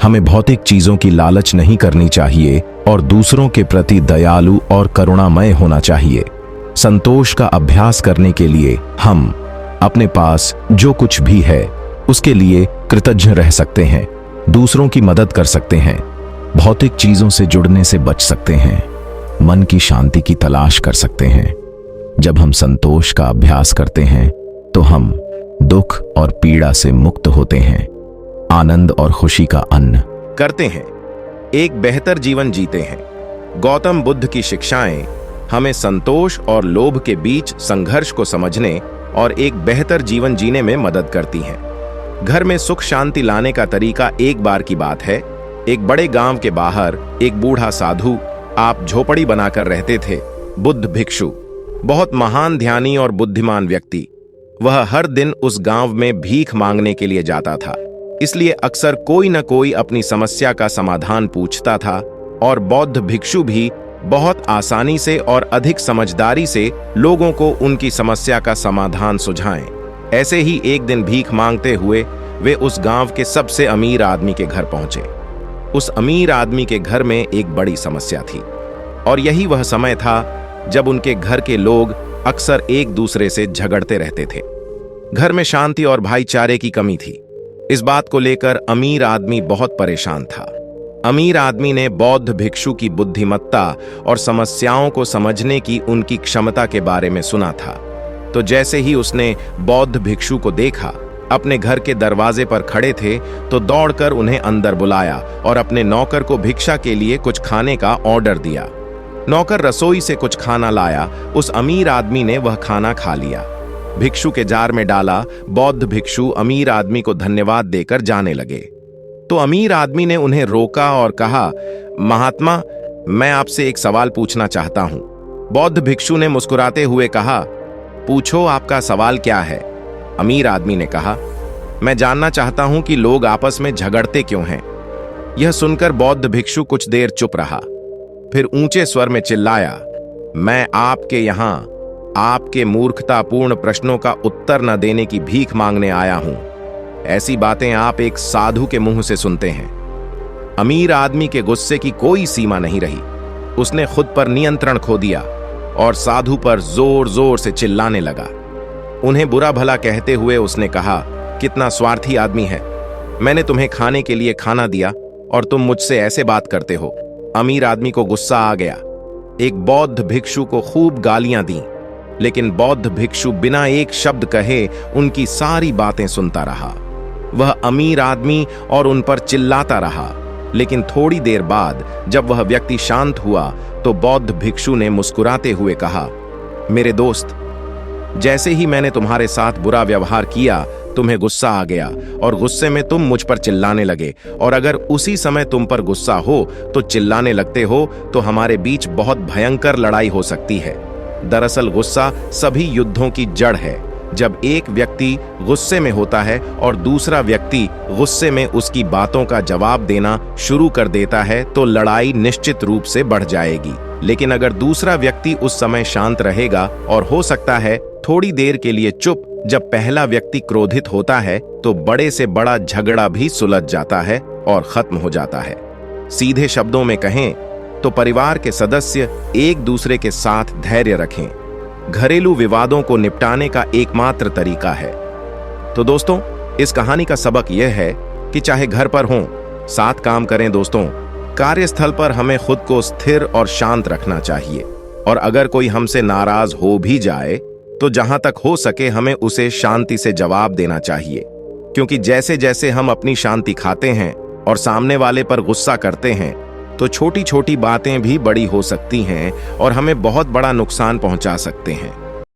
हमें भौतिक चीजों की लालच नहीं करनी चाहिए और दूसरों के प्रति दयालु और करुणामय होना चाहिए। संतोष का अभ्यास करने के लिए हम अपने पास जो कुछ भी है उसके लिए कृतज्ञ रह सकते हैं, दूसरों की मदद कर सकते हैं, भौतिक चीजों से जुड़ने से बच सकते हैं, मन की शांति की तलाश कर सकते हैं। जब हम संतोष का अभ्यास करते हैं तो हम दुख और पीड़ा से मुक्त होते हैं, आनंद और खुशी का अन्न करते हैं, एक बेहतर जीवन जीते हैं। गौतम बुद्ध की शिक्षाएं हमें संतोष और लोभ के बीच संघर्ष को समझने और एक बेहतर जीवन जीने में मदद करती हैं। घर में सुख शांति लाने का तरीका एक बार की बात है। एक बड़े गांव के बाहर एक बूढ़ा साधु आप झोपड़ी बनाकर रहते थे। बुद्ध भिक्षु, बहुत महान ध्यानी और बुद्धिमान व्यक्ति, वह हर दिन उस गांव में भीख मांगने के लिए जाता था। इसलिए अक्सर कोई न कोई अपनी समस्या का समाधान पूछता था और बौद्ध भिक्षु भी बहुत आसानी से और अधिक समझदारी से लोगों को उनकी समस्या का समाधान सुझाएं। ऐसे ही एक दिन भीख मांगते हुए वे उस गांव के सबसे अमीर आदमी के घर पहुंचे। उस अमीर आदमी के घर में एक बड़ी समस्या थी और यही वह समय था जब उनके घर के लोग अक्सर एक दूसरे से झगड़ते रहते थे। घर में शांति और भाईचारे की कमी थी। इस बात को लेकर अमीर आदमी बहुत परेशान था। अमीर आदमी ने बौद्ध भिक्षु की बुद्धिमत्ता और समस्याओं को समझने की उनकी क्षमता के बारे में सुना था। तो जैसे ही उसने बौद्ध भिक्षु को देखा, अपने घर के दरवाजे पर खड़े थे, तो दौड़कर उन्हें अंदर बुलाया और अपने नौकर को भिक्षा के लिए कुछ खाने का ऑर्डर दिया। नौकर रसोई से कुछ खाना लाया। उस अमीर आदमी ने वह खाना खा लिया, भिक्षु के जार में डाला। बौद्ध भिक्षु अमीर आदमी को धन्यवाद देकर जाने लगे तो अमीर आदमी ने उन्हें रोका और कहा, महात्मा, मैं आपसे एक सवाल पूछना चाहता हूं। बौद्ध भिक्षु ने मुस्कुराते हुए कहा, पूछो, आपका सवाल क्या है? अमीर आदमी ने कहा, मैं जानना चाहता हूं कि लोग आपस में झगड़ते क्यों हैं। यह सुनकर बौद्ध भिक्षु कुछ देर चुप रहा, फिर ऊंचे स्वर में चिल्लाया, मैं आपके यहां आपके मूर्खतापूर्ण प्रश्नों का उत्तर न देने की भीख मांगने आया हूं। ऐसी बातें आप एक साधु के मुंह से सुनते हैं। अमीर आदमी के गुस्से की कोई सीमा नहीं रही। उसने खुद पर नियंत्रण खो दिया और साधु पर जोर जोर से चिल्लाने लगा। उन्हें बुरा भला कहते हुए उसने कहा, कितना स्वार्थी आदमी है। मैंने तुम्हें खाने के लिए खाना दिया और तुम मुझसे ऐसे बात करते हो। अमीर आदमी को गुस्सा आ गया। एक बौद्ध भिक्षु को खूब गालियां दी, लेकिन बौद्ध भिक्षु बिना एक शब्द कहे उनकी सारी बातें सुनता रहा। वह अमीर आदमी और उन पर चिल्लाता रहा, लेकिन थोड़ी देर बाद जब वह व्यक्ति शांत हुआ तो बौद्ध भिक्षु ने मुस्कुराते हुए कहा, मेरे दोस्त, जैसे ही मैंने तुम्हारे साथ बुरा व्यवहार किया, तुम्हें गुस्सा आ गया और गुस्से में तुम मुझ पर चिल्लाने लगे, और अगर उसी समय तुम पर गुस्सा हो तो चिल्लाने लगते हो तो हमारे बीच बहुत भयंकर लड़ाई हो सकती है। दरअसल गुस्सा सभी युद्धों की जड़ है। जब एक व्यक्ति गुस्से में होता है और दूसरा व्यक्ति गुस्से में उसकी बातों का जवाब देना शुरू कर देता है तो लड़ाई निश्चित रूप से बढ़ जाएगी। लेकिन अगर दूसरा व्यक्ति उस समय शांत रहेगा और हो सकता है थोड़ी देर के लिए चुप, जब पहला व्यक्ति क्रोधित होता है तो बड़े से बड़ा झगड़ा भी सुलझ जाता है और खत्म हो जाता है। सीधे शब्दों में कहें तो परिवार के सदस्य एक दूसरे के साथ धैर्य रखें। घरेलू विवादों को निपटाने का एकमात्र तरीका है। तो दोस्तों, इस कहानी का सबक यह है कि चाहे घर पर हों, साथ काम करें दोस्तों, कार्यस्थल पर हमें खुद को स्थिर और शांत रखना चाहिए। और अगर कोई हमसे नाराज हो भी जाए तो जहां तक हो सके हमें उसे शांति से जवाब देना चाहिए, क्योंकि जैसे जैसे हम अपनी शांति खाते हैं और सामने वाले पर गुस्सा करते हैं तो छोटी छोटी बातें भी बड़ी हो सकती हैं और हमें बहुत बड़ा नुकसान पहुंचा सकते हैं।